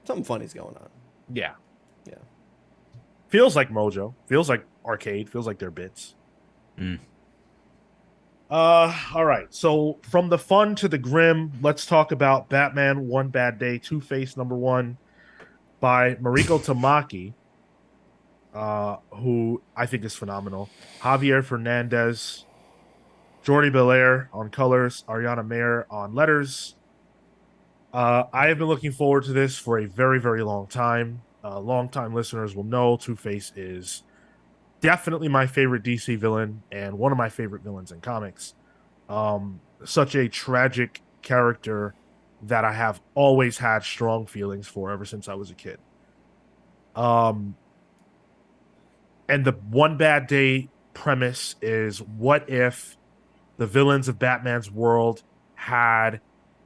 Something funny's going on. yeah. Yeah. Feels like Mojo. Feels like arcade. Feels like their bits. Mm. All right. So from the fun to the grim, let's talk about Batman One Bad Day, Two-Face #1 by Mariko Tamaki, who I think is phenomenal. Javier Fernandez, Jordi Belair on colors, Ariana Mayer on letters. I have been looking forward to this for a very, very long time. Long-time listeners will know Two-Face is definitely my favorite DC villain and one of my favorite villains in comics. Such a tragic character that I have always had strong feelings for ever since I was a kid. And the One Bad Day premise is, what if the villains of Batman's world had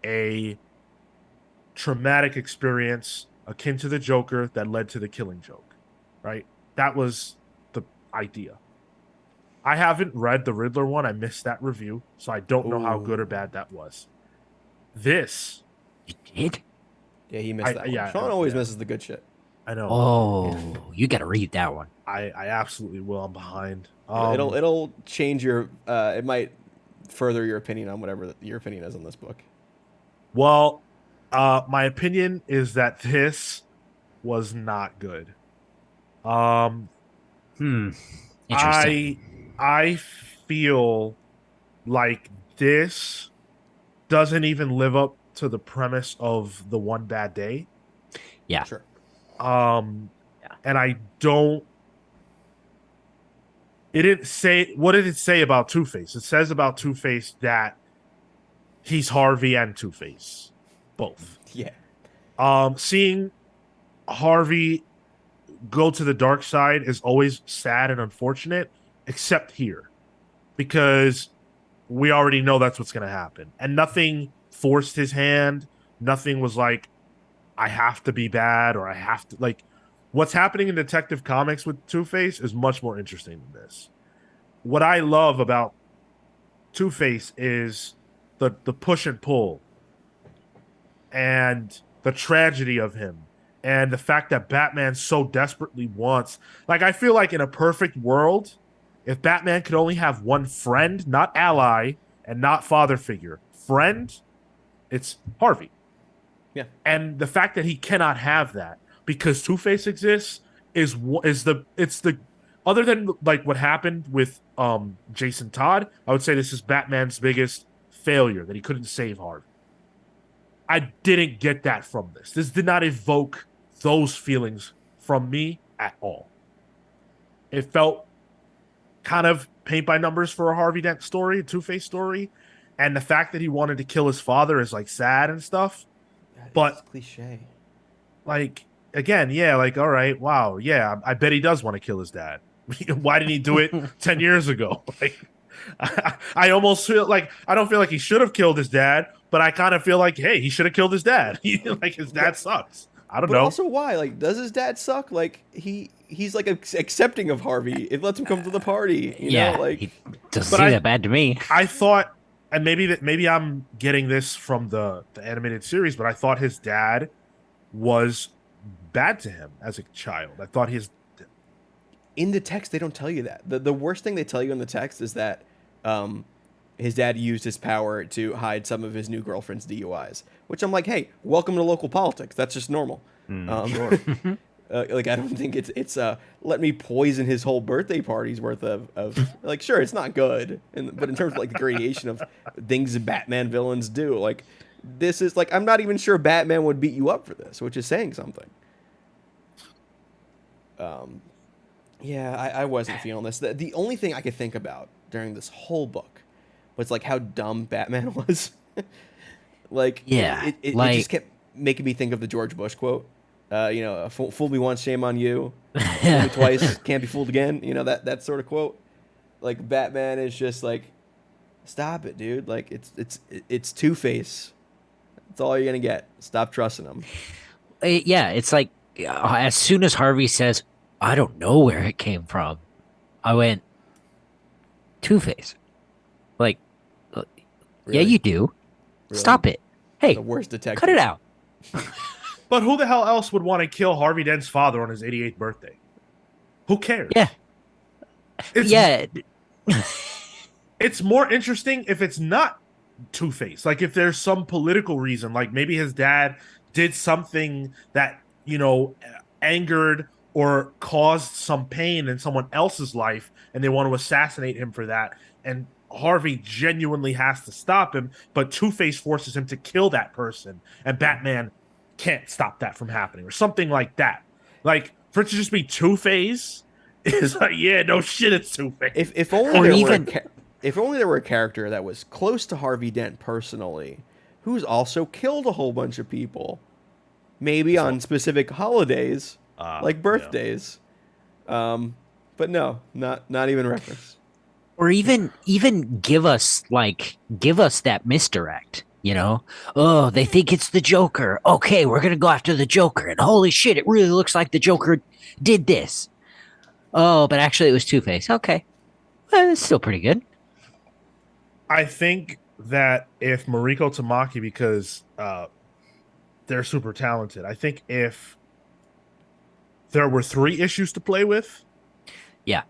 a traumatic experience akin to the Joker that led to the Killing Joke, right? That was the idea. I haven't read the Riddler one. I missed that review, so I don't know how good or bad that was. This... You did? Yeah, he missed that one. Sean always misses the good shit. I know. Oh, you got to read that one. I absolutely will. I'm behind. It'll change your... it might further your opinion on whatever your opinion is on this book. Well, my opinion is that this was not good. Interesting. I feel like this doesn't even live up to the premise of the One Bad Day. Yeah. Sure. And I don't... It didn't say... What did it say about Two-Face? It says about Two-Face that he's Harvey and Two-Face. Both. Yeah. Seeing Harvey go to the dark side is always sad and unfortunate, except here, because we already know that's what's going to happen. And nothing forced his hand. Nothing was like, I have to be bad, or I have to... Like, what's happening in Detective Comics with Two-Face is much more interesting than this. What I love about Two-Face is the push and pull and the tragedy of him, and the fact that Batman so desperately wants... Like, I feel like in a perfect world, if Batman could only have one friend, not ally, and not father figure, friend, it's Harvey. Yeah. And the fact that he cannot have that because Two-Face exists is the other than like what happened with Jason Todd, I would say this is Batman's biggest failure, that he couldn't save Harvey. I didn't get that from this. This did not evoke those feelings from me at all. It felt kind of paint by numbers for a Harvey Dent story, a Two-Face story, and the fact that he wanted to kill his father is like sad and stuff. But it's cliche. Like, again, yeah, like, all right, wow, yeah, I bet he does want to kill his dad. Why didn't he do it 10 years ago? Like, I almost feel like, I don't feel like he should have killed his dad, but I kind of feel like, hey, he should have killed his dad. Like, his dad sucks. I don't know. But also, why? Like, does his dad suck? Like, he's like accepting of Harvey. It lets him come to the party. You know? Like, he doesn't seem that bad to me. I thought, and maybe I'm getting this from the animated series, but I thought his dad was bad to him as a child. I thought in the text they don't tell you that. The worst thing they tell you in the text is that his dad used his power to hide some of his new girlfriend's DUIs, which I'm like, hey, welcome to local politics. That's just normal. Sure. Like, I don't think it's let me poison his whole birthday party's worth of like, sure, it's not good, but in terms of like the gradation of things that Batman villains do, like, this is like, I'm not even sure Batman would beat you up for this, which is saying something. Yeah, I wasn't feeling this. The only thing I could think about during this whole book was like how dumb Batman was. Like, yeah, it just kept making me think of the George Bush quote. Fool me once, shame on you. Fool me twice, can't be fooled again. That sort of quote. Like Batman is just like, stop it, dude. Like it's Two-Face. That's all you're gonna get. Stop trusting him. Yeah, it's like as soon as Harvey says, "I don't know where it came from," I went, Two-Face. Like, yeah, Really? you do. Really? Stop it. Hey, The worst detective. cut it out. But who the hell else would want to kill Harvey Dent's father on his 88th birthday? Who cares? Yeah. It's, Yeah. It's more interesting if it's not Two-Face. Like if there's some political reason, like maybe his dad did something that, angered or caused some pain in someone else's life and they want to assassinate him for that. And Harvey genuinely has to stop him, but Two-Face forces him to kill that person and Batman can't stop that from happening or something like that. Like for it to just be Two-Face is like, yeah, no shit, it's Two-Face. If only Or there even- were if only there were a character that was close to Harvey Dent personally, who's also killed a whole bunch of people, maybe on specific holidays like birthdays. But no, not even reference. Or even give us that misdirect, Oh, they think it's the Joker. Okay, we're gonna go after the Joker, and holy shit, it really looks like the Joker did this. Oh, but actually it was Two-Face. Okay. Well, it's still pretty good. I think that if Mariko Tamaki, because they're super talented, I think if there were 3 issues to play with, Yeah.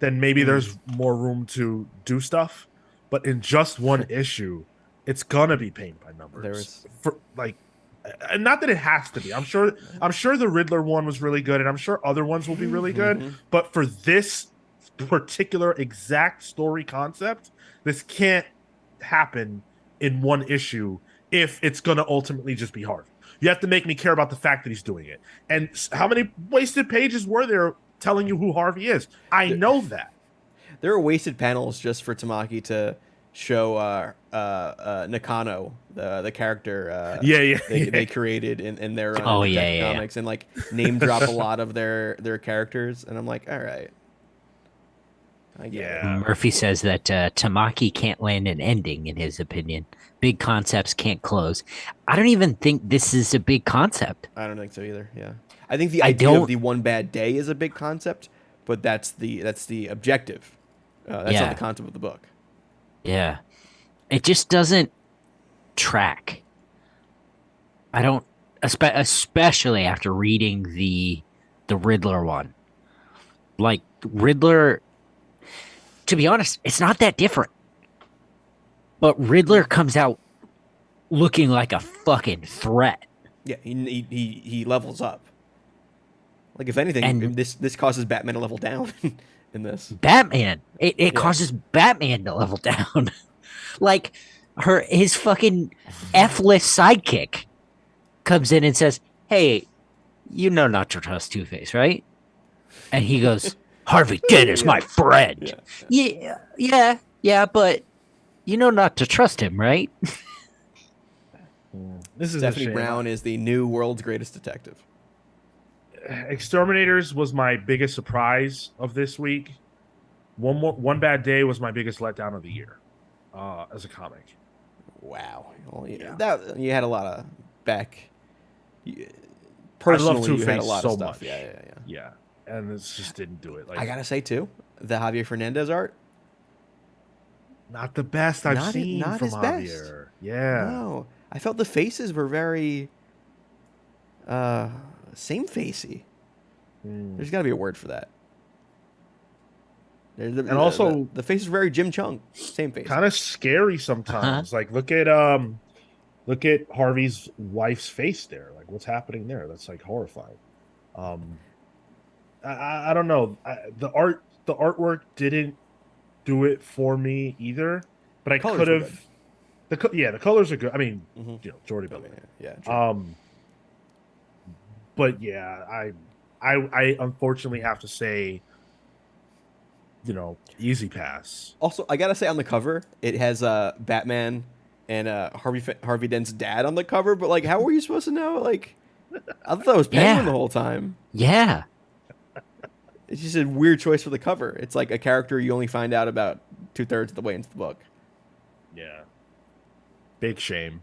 then maybe there's more room to do stuff. But in just one issue, it's gonna be paint by numbers. And not that it has to be. I'm sure the Riddler one was really good, and I'm sure other ones will be really good. But for this particular exact story concept, this can't happen in one issue if it's gonna ultimately just be Harvey. You have to make me care about the fact that he's doing it. And how many wasted pages were there telling you who Harvey is? I know that. There are wasted panels just for Tamaki to show Nakano, the character they created in their run of comics, and like name drop a lot of their characters, and I'm like, all right. I get it. Murphy says that Tamaki can't land an ending, in his opinion. Big concepts can't close. I don't even think this is a big concept. I don't think so either. Yeah, I think the idea of the one bad day is a big concept, but that's the objective. That's not the concept of the book. Yeah, it just doesn't track. I don't, especially after reading the Riddler one. Like Riddler, to be honest, it's not that different. But Riddler comes out looking like a fucking threat. Yeah, he levels up. Like if anything, this causes Batman to level down in this. Batman, it causes Batman to level down. Like his fucking F-less sidekick comes in and says, "Hey, you know not to trust Two-Face, right?" And he goes, "Harvey Dent is my friend." Yeah, but you know not to trust him, right? This is Stephanie Brown is the new world's greatest detective. Exterminators was my biggest surprise of this week. One Bad Day was my biggest letdown of the year, as a comic. Wow, well, that you had a lot of back. Personally, I love you had a lot so of stuff. much. Yeah, and it just didn't do it. Like, I gotta say too, the Javier Fernandez art. Not the best I've seen not from his Javier. best. Yeah. No, I felt the faces were very same facey. There's got to be a word for that. And also, the face is very Jim Chung. Same face. Kind of scary sometimes. Like look at Harvey's wife's face there. Like what's happening there? That's like horrifying. I don't know. The artwork didn't do it for me either. But I could have. The colors are good. I mean, Jordy Belli. Yeah. True. But yeah, I unfortunately have to say, easy pass. Also, I gotta say on the cover, it has Batman and Harvey Dent's dad on the cover. But like, how were you supposed to know? Like, I thought it was Penguin the whole time. Yeah. It's just a weird choice for the cover. It's like a character you only find out about 2/3 of the way into the book. Yeah. Big shame.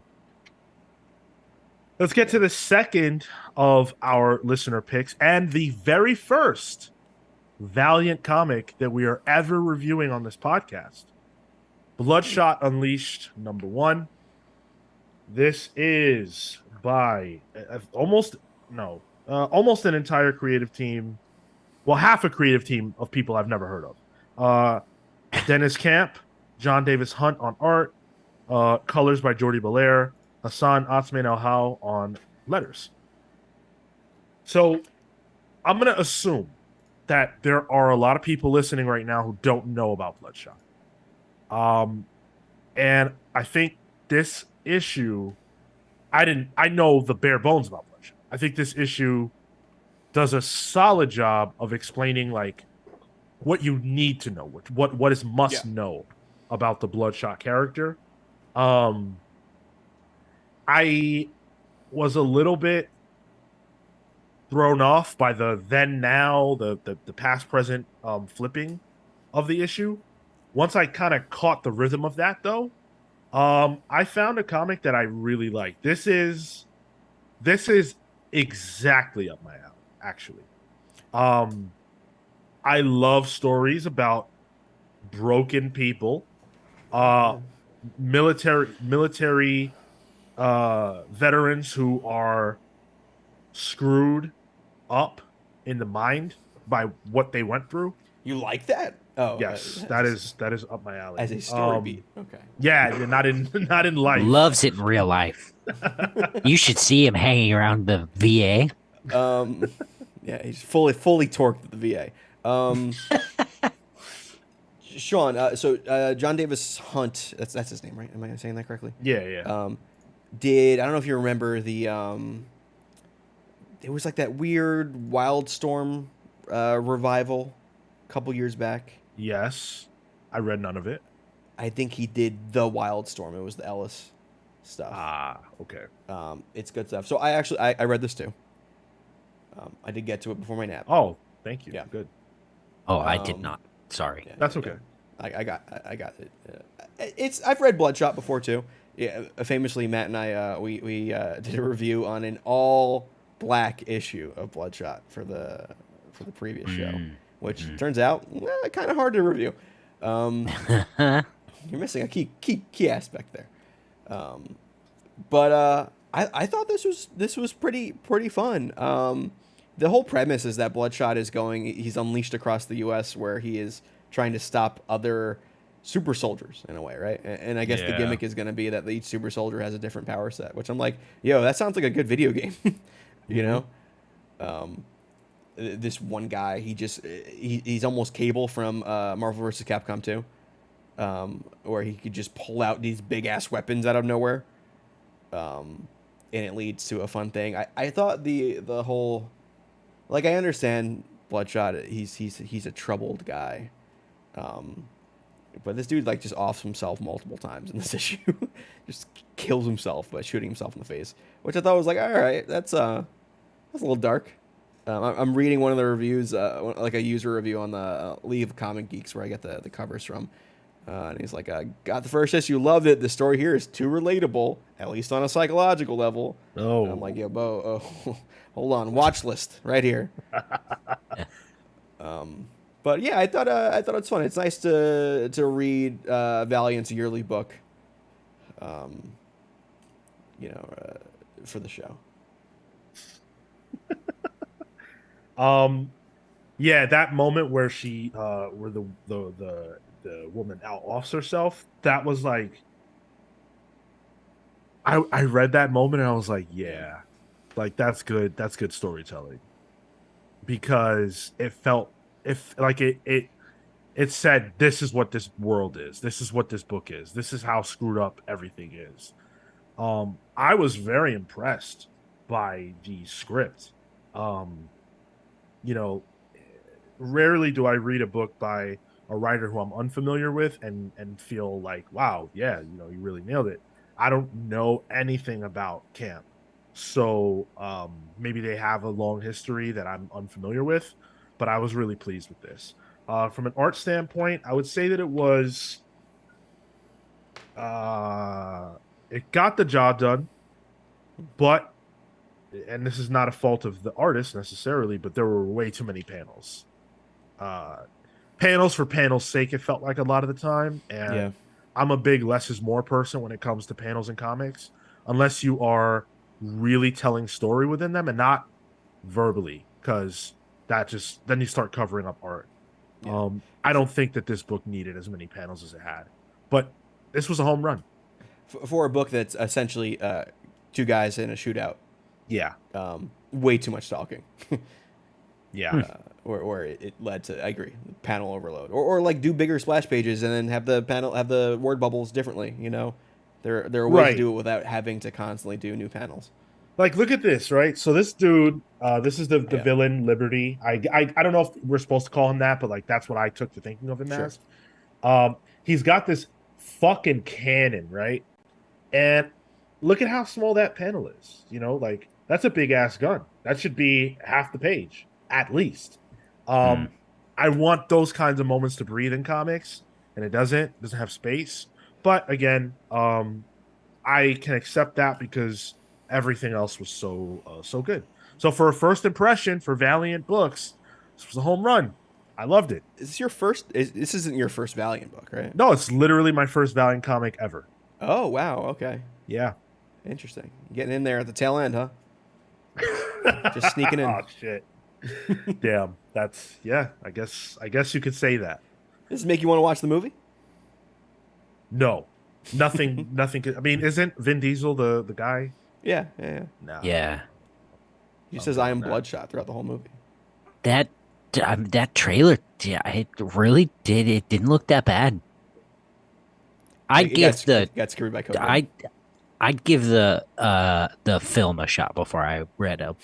Let's get to the second of our listener picks and the very first Valiant comic that we are ever reviewing on this podcast. Bloodshot Unleashed #1. This is by almost an entire creative team. Well, half a creative team of people I've never heard of. Dennis Camp, John Davis Hunt on art, colors by Jordi Belair, Hassan Otsman El-Hau on letters. So I'm going to assume that there are a lot of people listening right now who don't know about Bloodshot. And I think this issue, I know the bare bones about Bloodshot. I think this issue does a solid job of explaining like what you need to know, what is must know about the Bloodshot character. I was a little bit thrown off by the then now, the past present flipping of the issue. Once I kind of caught the rhythm of that though, I found a comic that I really like. This is exactly up my alley, actually. I love stories about broken people, military veterans who are screwed up in the mind by what they went through. You like that? Oh, yes, that is up my alley. As a story beat. Okay. Yeah, not in life. Loves it in real life. You should see him hanging around the VA. Yeah, he's fully torqued at the VA. Sean, so John Davis Hunt, that's his name, right? Am I saying that correctly? Yeah. I don't know if you remember the it was like that weird Wildstorm revival a couple years back. Yes. I read none of it. I think he did the Wildstorm. It was the Ellis stuff. Ah, okay. It's good stuff. So I read this too. I did get to it before my nap. Oh, thank you. Yeah. Good. Oh, I did not. Sorry. Yeah, that's okay. I got it. I've read Bloodshot before too. Yeah, famously, Matt and I we did a review on an all black issue of Bloodshot for the previous show, which turns out kind of hard to review. You're missing a key aspect there. But I thought this was pretty fun. The whole premise is that Bloodshot he's unleashed across the U.S. where he is trying to stop other super soldiers in a way, right? And I guess the gimmick is going to be that each super soldier has a different power set, which I'm like, yo, that sounds like a good video game, you know? This one guy, he's almost Cable from Marvel vs. Capcom 2, where he could just pull out these big ass weapons out of nowhere, and it leads to a fun thing. I thought the whole, like, I understand Bloodshot, he's a troubled guy, but this dude like just offs himself multiple times in this issue, just kills himself by shooting himself in the face, which I thought was like, all right, that's a little dark. I'm reading one of the reviews, like a user review on the League of Comic Geeks, where I get the covers from. And he's like, got the first issue, loved it. The story here is too relatable, at least on a psychological level. Oh. And I'm like, yo, Bo, hold on, watch list right here. But yeah, I thought it's fun. It's nice to read Valiant's yearly book, for the show. Yeah, that moment where she where the woman out-offs herself, that was like, I read that moment and I was like, yeah, like that's good storytelling, because it felt, if like it said, this is what this world is, this is what this book is, this is how screwed up everything is. I was very impressed by the script. Rarely do I read a book by a writer who I'm unfamiliar with and feel like, wow, yeah, you really nailed it. I don't know anything about Camp. So maybe they have a long history that I'm unfamiliar with, but I was really pleased with this. From an art standpoint, I would say that it got the job done, but, and this is not a fault of the artist necessarily, but there were way too many panels. Panels for panels' sake, it felt like a lot of the time, and I'm a big less is more person when it comes to panels in comics, unless you are really telling story within them and not verbally, because that just then you start covering up art. I don't think that this book needed as many panels as it had, but this was a home run for a book that's essentially two guys in a shootout. Yeah, way too much talking. Yeah, or it led to, I agree, panel overload, or like do bigger splash pages and then have the word bubbles differently. You know, there are ways to do it without having to constantly do new panels. Like, look at this, right? So this dude, this is the villain, Liberty. I don't know if we're supposed to call him that, but like that's what I took to thinking of him as. He's got this fucking cannon, right? And look at how small that panel is. You know, like that's a big ass gun. That should be half the page at least. I want those kinds of moments to breathe in comics, and it doesn't have space. But again, I can accept that because everything else was so good. So for a first impression for Valiant books, this was a home run. I loved it. Is this your first? This isn't your first Valiant book, right? No, it's literally my first Valiant comic ever. Oh wow, okay, yeah, interesting. Getting in there at the tail end, huh? Just sneaking in. Oh shit! Damn, that's I guess you could say that. Does this make you want to watch the movie? No, nothing. I mean, isn't Vin Diesel the guy? Yeah. No. Yeah. He says I am Bloodshot throughout the whole movie. That trailer, it really did. It didn't look that bad. I'd give the film a shot before I read a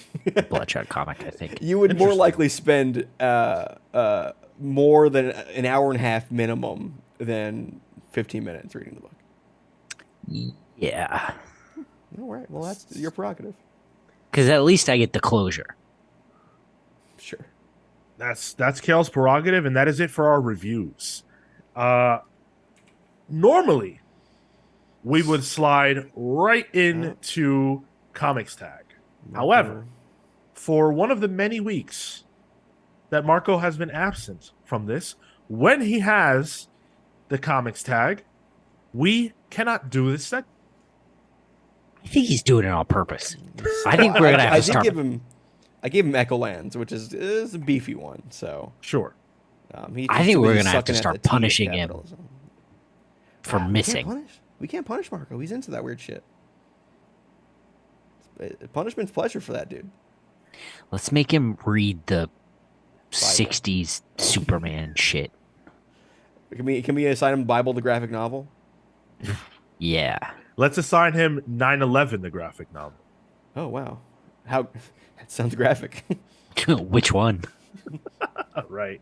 Bloodshot comic. I think you would more likely spend more than an hour and a half minimum than 15 minutes reading the book. Yeah. All right. Well, that's your prerogative. Because at least I get the closure. Sure. That's Kale's prerogative, and that is it for our reviews. Normally, we would slide right into Comics Tag. However, for one of the many weeks that Marco has been absent from this, when he has the Comics Tag, we cannot do this segment. I think he's doing it on purpose. I think we're gonna have to start. I gave him Echolands, which is a beefy one. So sure. I think we're gonna have to start punishing him for missing. We can't punish Marco. He's into that weird shit. Punishment's pleasure for that dude. Let's make him read the 60s Superman shit. Can we assign him Bible the graphic novel? Yeah. Let's assign him 9/11 the graphic novel. Oh wow. How that sounds graphic. Which one? Right.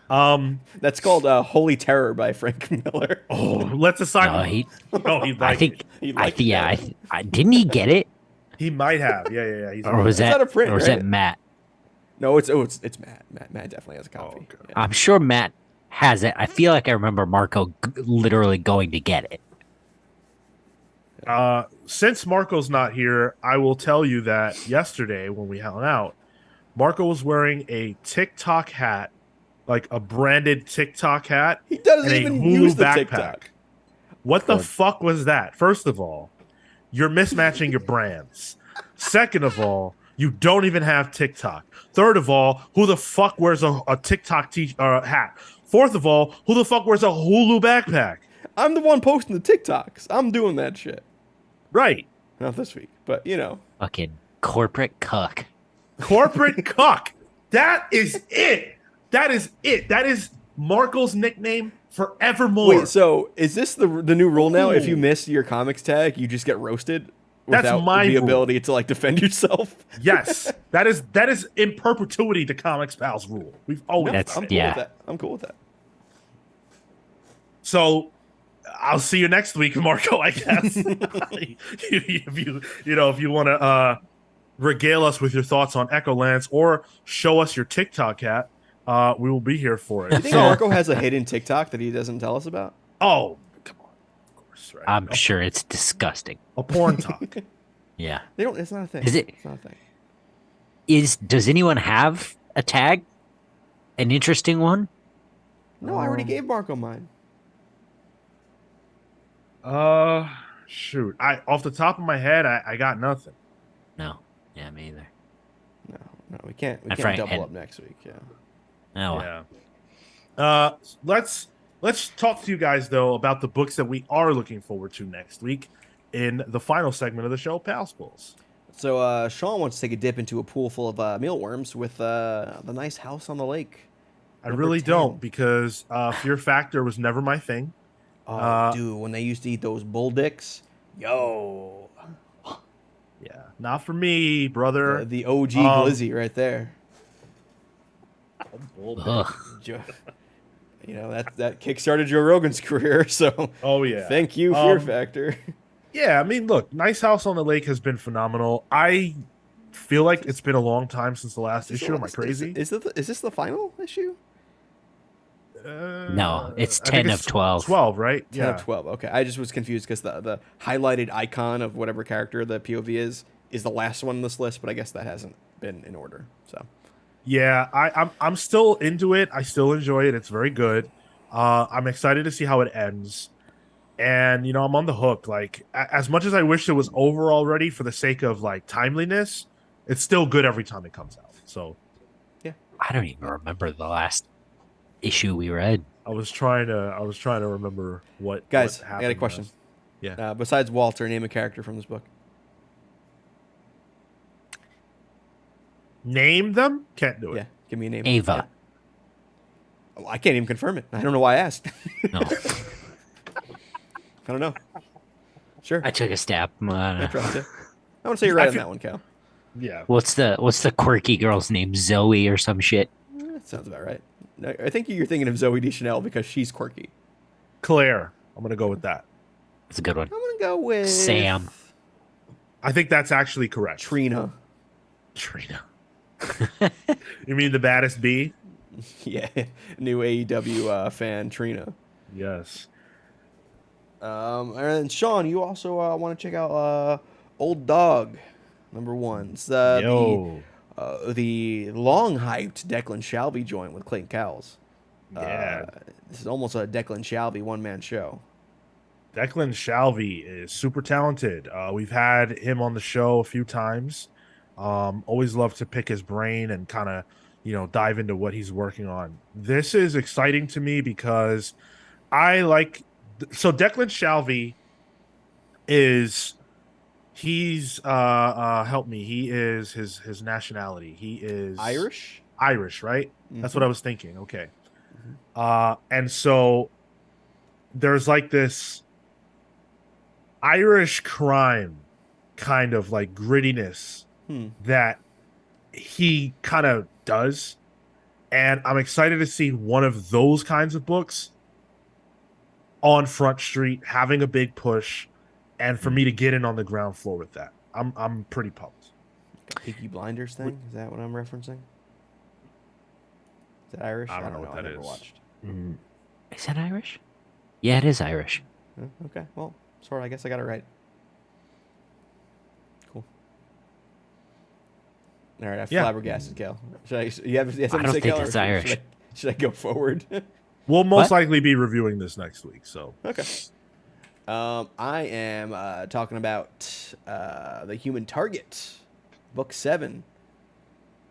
That's called Holy Terror by Frank Miller. Oh, let's assign. Didn't he get it? He might have. Yeah. Or was that? A print, or was that Matt? No, it's Matt. Matt definitely has a copy. Oh, okay. I'm sure Matt has it. I feel like I remember Marco literally going to get it. Since Marco's not here, I will tell you that yesterday when we hung out, Marco was wearing a TikTok hat, like a branded TikTok hat. He doesn't even use the TikTok. What the fuck was that? First of all, you're mismatching your brands. Second of all, you don't even have TikTok. Third of all, who the fuck wears a TikTok hat? Fourth of all, who the fuck wears a Hulu backpack? I'm the one posting the TikToks. I'm doing that shit. Right. Not this week, but you know. Fucking corporate cuck. Corporate cuck. That is it. That is Marco's nickname forevermore. Wait, so is this the new rule now? Ooh. If you miss your comics tag, you just get roasted without the ability to like defend yourself? Yes. That is in perpetuity the Comics Pals rule. We've always I'm cool with that. So I'll see you next week, Marco. I guess if you want to regale us with your thoughts on Echo Lance or show us your TikTok hat, we will be here for it. You think Marco has a hidden TikTok that he doesn't tell us about? Oh, come on, of course, right? I'm sure it's disgusting. A porn talk. Yeah. They don't. It's not a thing. Is it? It's not a thing. Does anyone have a tag? An interesting one? No, I already gave Marco mine. Shoot. Off the top of my head, I got nothing. No. Yeah, me either. No, we can't. We And can't Frank- double and- up next week. Yeah. Oh, well. Yeah. Let's talk to you guys though about the books that we are looking forward to next week in the final segment of the show, Pals Pulls. So Sean wants to take a dip into a pool full of mealworms with the nice house on the lake. I Number really 10. don't because Fear Factor was never my thing. Oh, dude, when they used to eat those bull dicks, yo, Yeah, not for me, brother. the OG glizzy right there. Ugh. You know that kickstarted Joe Rogan's career. So, Oh yeah. thank you, Fear Factor. Yeah, I mean, look, Nice House on the Lake has been phenomenal. I feel like it's been a long time since the last issue. Am I crazy? Is this the final issue? No, it's I think 10 of 12. 12, right? 10 of 12. Okay, I just was confused because the highlighted icon of whatever character the POV is the last one on this list, but I guess that hasn't been in order. So Yeah, I'm still into it. I still enjoy it. It's very good. I'm excited to see how it ends. And I'm on the hook. Like as much as I wish it was over already for the sake of like timeliness, it's still good every time it comes out. So I don't even remember the last issue we read. I was trying to remember what guys, what I got a happened question. last. Yeah. Besides Walter, name a character from this book. Name them? Can't do it. Yeah, give me a name. Ava. Yeah. Oh, I can't even confirm it. I don't know why I asked. No, I don't know. Sure. I took a stab. I trust you. I want to say you're right on that one, Cal. Yeah. What's the quirky girl's name? Zoe or some shit? That sounds about right. No, I think you're thinking of Zoe Deschanel because she's quirky. Claire. I'm gonna go with that. It's a good one. I'm gonna go with Sam. I think that's actually correct. Trina. Trina. You mean the baddest bee? Yeah, new AEW fan Trina. Yes. And Sean, you also want to check out Old Dog #1. It's Yo. the long hyped Declan Shalvey joint with Clayton Cowles. Yeah. This is almost a Declan Shalvey one-man show. Declan Shalvey is super talented. We've had him on the show a few times. Always love to pick his brain and kind of, dive into what he's working on. This is exciting to me because I like. So Declan Shalvey he's help me. He is his nationality. He is Irish, right? That's what I was thinking. Okay. Mm-hmm. And so there's like this Irish crime kind of like grittiness that he kind of does. And I'm excited to see one of those kinds of books on Front Street having a big push and for me to get in on the ground floor with that. I'm pretty pumped. Peaky Blinders thing? Is that what I'm referencing? Is that Irish? I don't know what I that never is. watched. Is that Irish? Yeah, it is Irish. Okay, well, sorry, I guess I got it right. Cool. All right, I've flabbergasted, Cal. You have something I don't to say, think Cal, it's or Irish. Should I go forward? We'll most What? likely be reviewing this next week. So Okay. I am talking about The Human Target, Book 7.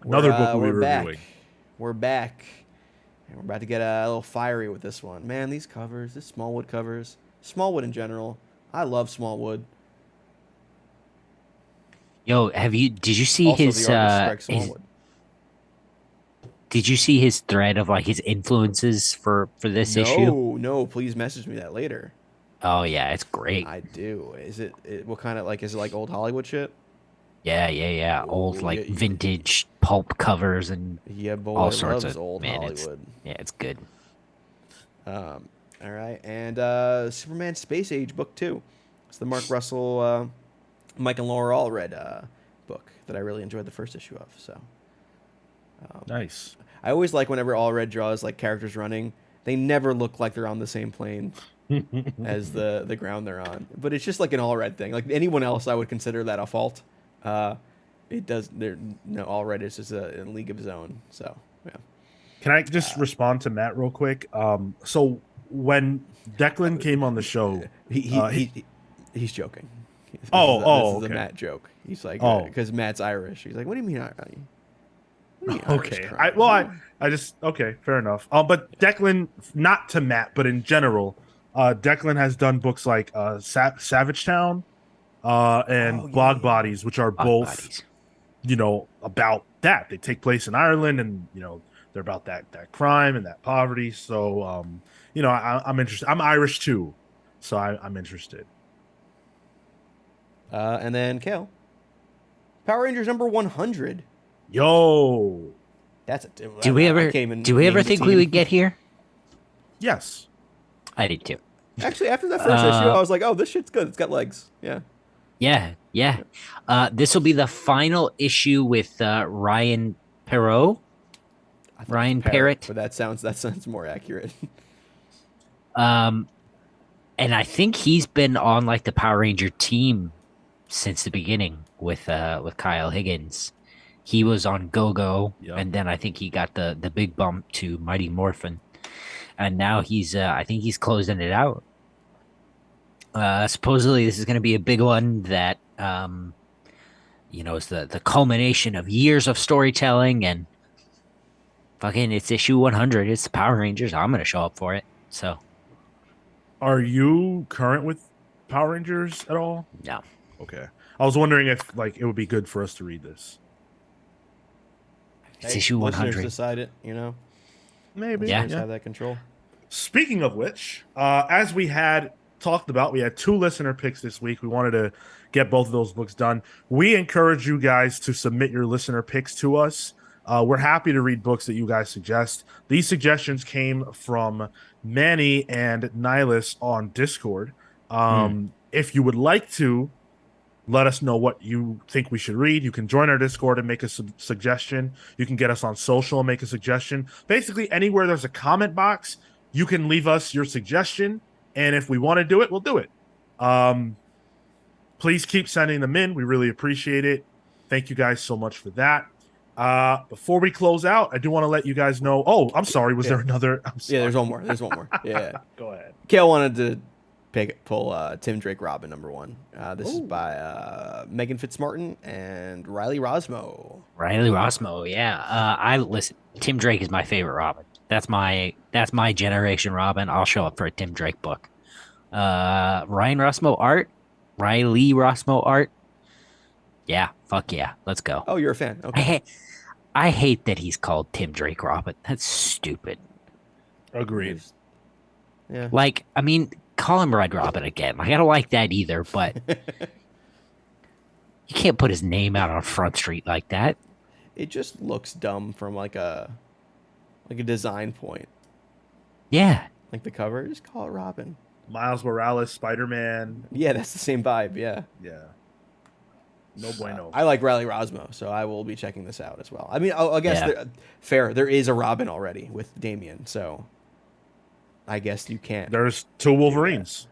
another book we'll be we're back. reviewing. We're back. And we're about to get a little fiery with this one. Man, these covers, these Smallwood covers, Smallwood in general. I love Smallwood. Yo, did you see Also, his the artist, Greg his, Smallwood. did you see his thread of like his influences for this issue? No, please message me that later. Oh yeah, it's great. I do. Is it what kind of like, is it like old Hollywood shit? Yeah. Old Ooh, like yeah. vintage pulp covers and Yeah, boy, all I sorts loves of old man. Hollywood. It's good. All right, and Superman Space Age book 2. It's the Mark Russell, Mike and Laura Allred book that I really enjoyed the first issue of. So Nice. I always like whenever Allred draws like characters running. They never look like they're on the same plane as the ground they're on. But it's just like an Allred thing. Like anyone else, I would consider that a fault. It does. Allred is just a league of his own. So yeah. Can I just respond to Matt real quick? So when Declan came on the show, he's joking. This is okay. a Matt joke. He's like, because Matt's Irish. He's like, what do you mean? Okay. I just okay, fair enough. But Declan, not to Matt, but in general, Declan has done books like Savage Town, and Bog Bodies, which are both, about that. They take place in Ireland, and they're about that crime and that poverty. So, I'm interested. I'm Irish too, so I'm interested. And then Kale, Power Rangers number 100. Yo, that's a. Do we ever think we would get here? Yes, I did too. Actually, after that first issue, I was like, "Oh, this shit's good. It's got legs." Yeah. Yeah. This will be the final issue with Ryan Perot. Ryan Parrott. But that sounds more accurate. And I think he's been on like the Power Ranger team since the beginning with Kyle Higgins. He was on Go-Go, and then I think he got the big bump to Mighty Morphin, and now he's I think he's closing it out. Supposedly this is going to be a big one that is the culmination of years of storytelling, and fucking it's issue 100. It's the Power Rangers. I'm going to show up for it. So, are you current with Power Rangers at all? No. Okay. I was wondering if it would be good for us to read this. It's issue 100. Decide it, Maybe. Yeah. Have that control. Speaking of which, as we had talked about, we had 2 listener picks this week. We wanted to get both of those books done. We encourage you guys to submit your listener picks to us. We're happy to read books that you guys suggest. These suggestions came from Manny and Nihilus on Discord. If you would like to let us know what you think we should read, you can join our Discord and make a suggestion. You can get us on social and make a suggestion. Basically, anywhere there's a comment box, you can leave us your suggestion. And if we want to do it, we'll do it. Please keep sending them in. We really appreciate it. Thank you guys so much for that. Before we close out, I do want to let you guys know. Oh, I'm sorry. Was there another? Yeah, there's one more. Yeah. Go ahead. Kale wanted to pull Tim Drake Robin number 1. This is by Megan Fitzmartin and Riley Rosmo. Yeah. I listen. Tim Drake is my favorite Robin. That's my generation Robin. I'll show up for a Tim Drake book. Riley Rosmo art. Yeah, fuck yeah, let's go. Oh, you're a fan. Okay. I hate that he's called Tim Drake Robin. That's stupid. Agreed. Yeah. Call him Red Robin again. I don't like that either, but you can't put his name out on Front Street like that. It just looks dumb from a design point. Yeah. Like the cover, just call it Robin. Miles Morales, Spider-Man. Yeah, that's the same vibe. Yeah. Yeah. No bueno. I like Riley Rosmo, so I will be checking this out as well. I mean, I guess fair. There is a Robin already with Damian, so I guess you can't. There's 2 Wolverines.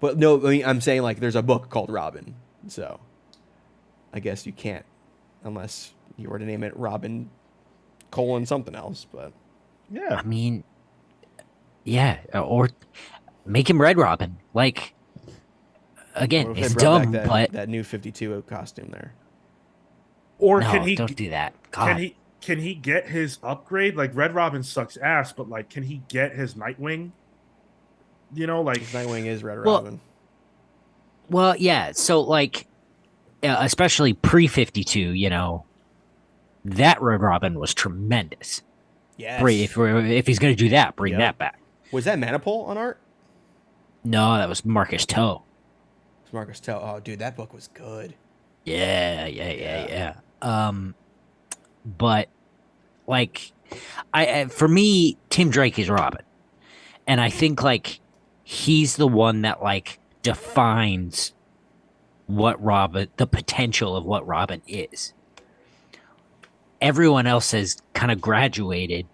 But no, I mean, I'm saying there's a book called Robin, so I guess you can't unless you were to name it Robin : something else. But yeah, I mean, yeah, or make him Red Robin. Again, it's dumb, but that new 52 costume there. Or no, can he? Don't do that. God. Can he get his upgrade? Red Robin sucks ass, but can he get his Nightwing? His Nightwing is Red Robin. Well, yeah. So especially pre 52, that Red Robin was tremendous. Yes. If he's going to do that, bring that back. Was that Manipul on art? No, that was Marcus Toe. Marcus Toe. Oh, dude, that book was good. Yeah. But for me, Tim Drake is Robin, And I think like he's the one that like defines what Robin, the potential of what Robin is. Everyone else has kind of graduated,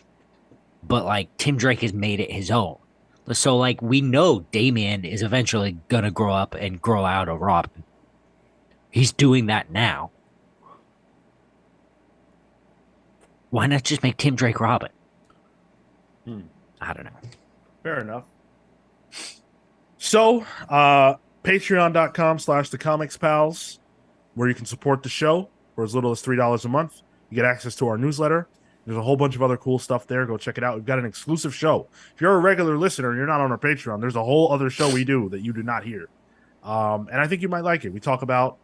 but like Tim Drake has made it his own. So like we know Damian is eventually gonna grow up and grow out of Robin. He's doing that now. Why not just make Tim Drake Robin? I don't know. Fair enough. So, patreon.com/thecomicspals, where you can support the show for as little as $3 a month. You get access to our newsletter. There's a whole bunch of other cool stuff there. Go check it out. We've got an exclusive show. If you're a regular listener and you're not on our Patreon, there's a whole other show we do that you do not hear. And I think you might like it. We talk about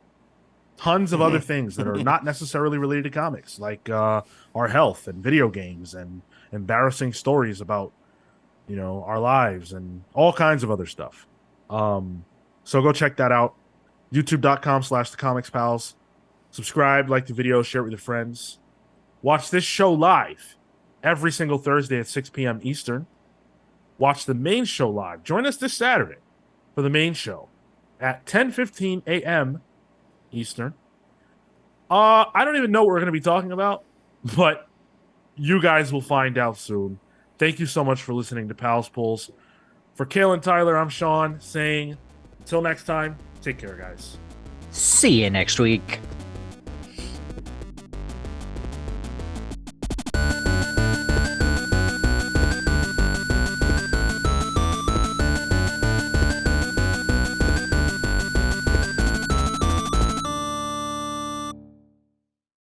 tons of other things that are not necessarily related to comics, like our health and video games and embarrassing stories about, you know, our lives and all kinds of other stuff. So go check that out. YouTube.com/thecomicspals. Subscribe, like the video, share it with your friends. Watch this show live every single Thursday at 6 p.m. Eastern. Watch the main show live. Join us this Saturday for the main show at 10:15 a.m. Eastern. I don't even know what we're going to be talking about, but you guys will find out soon. Thank you so much for listening to Pals Pulls. For Kale and Tyler, I'm Sean saying, until next time, take care, guys. See you next week.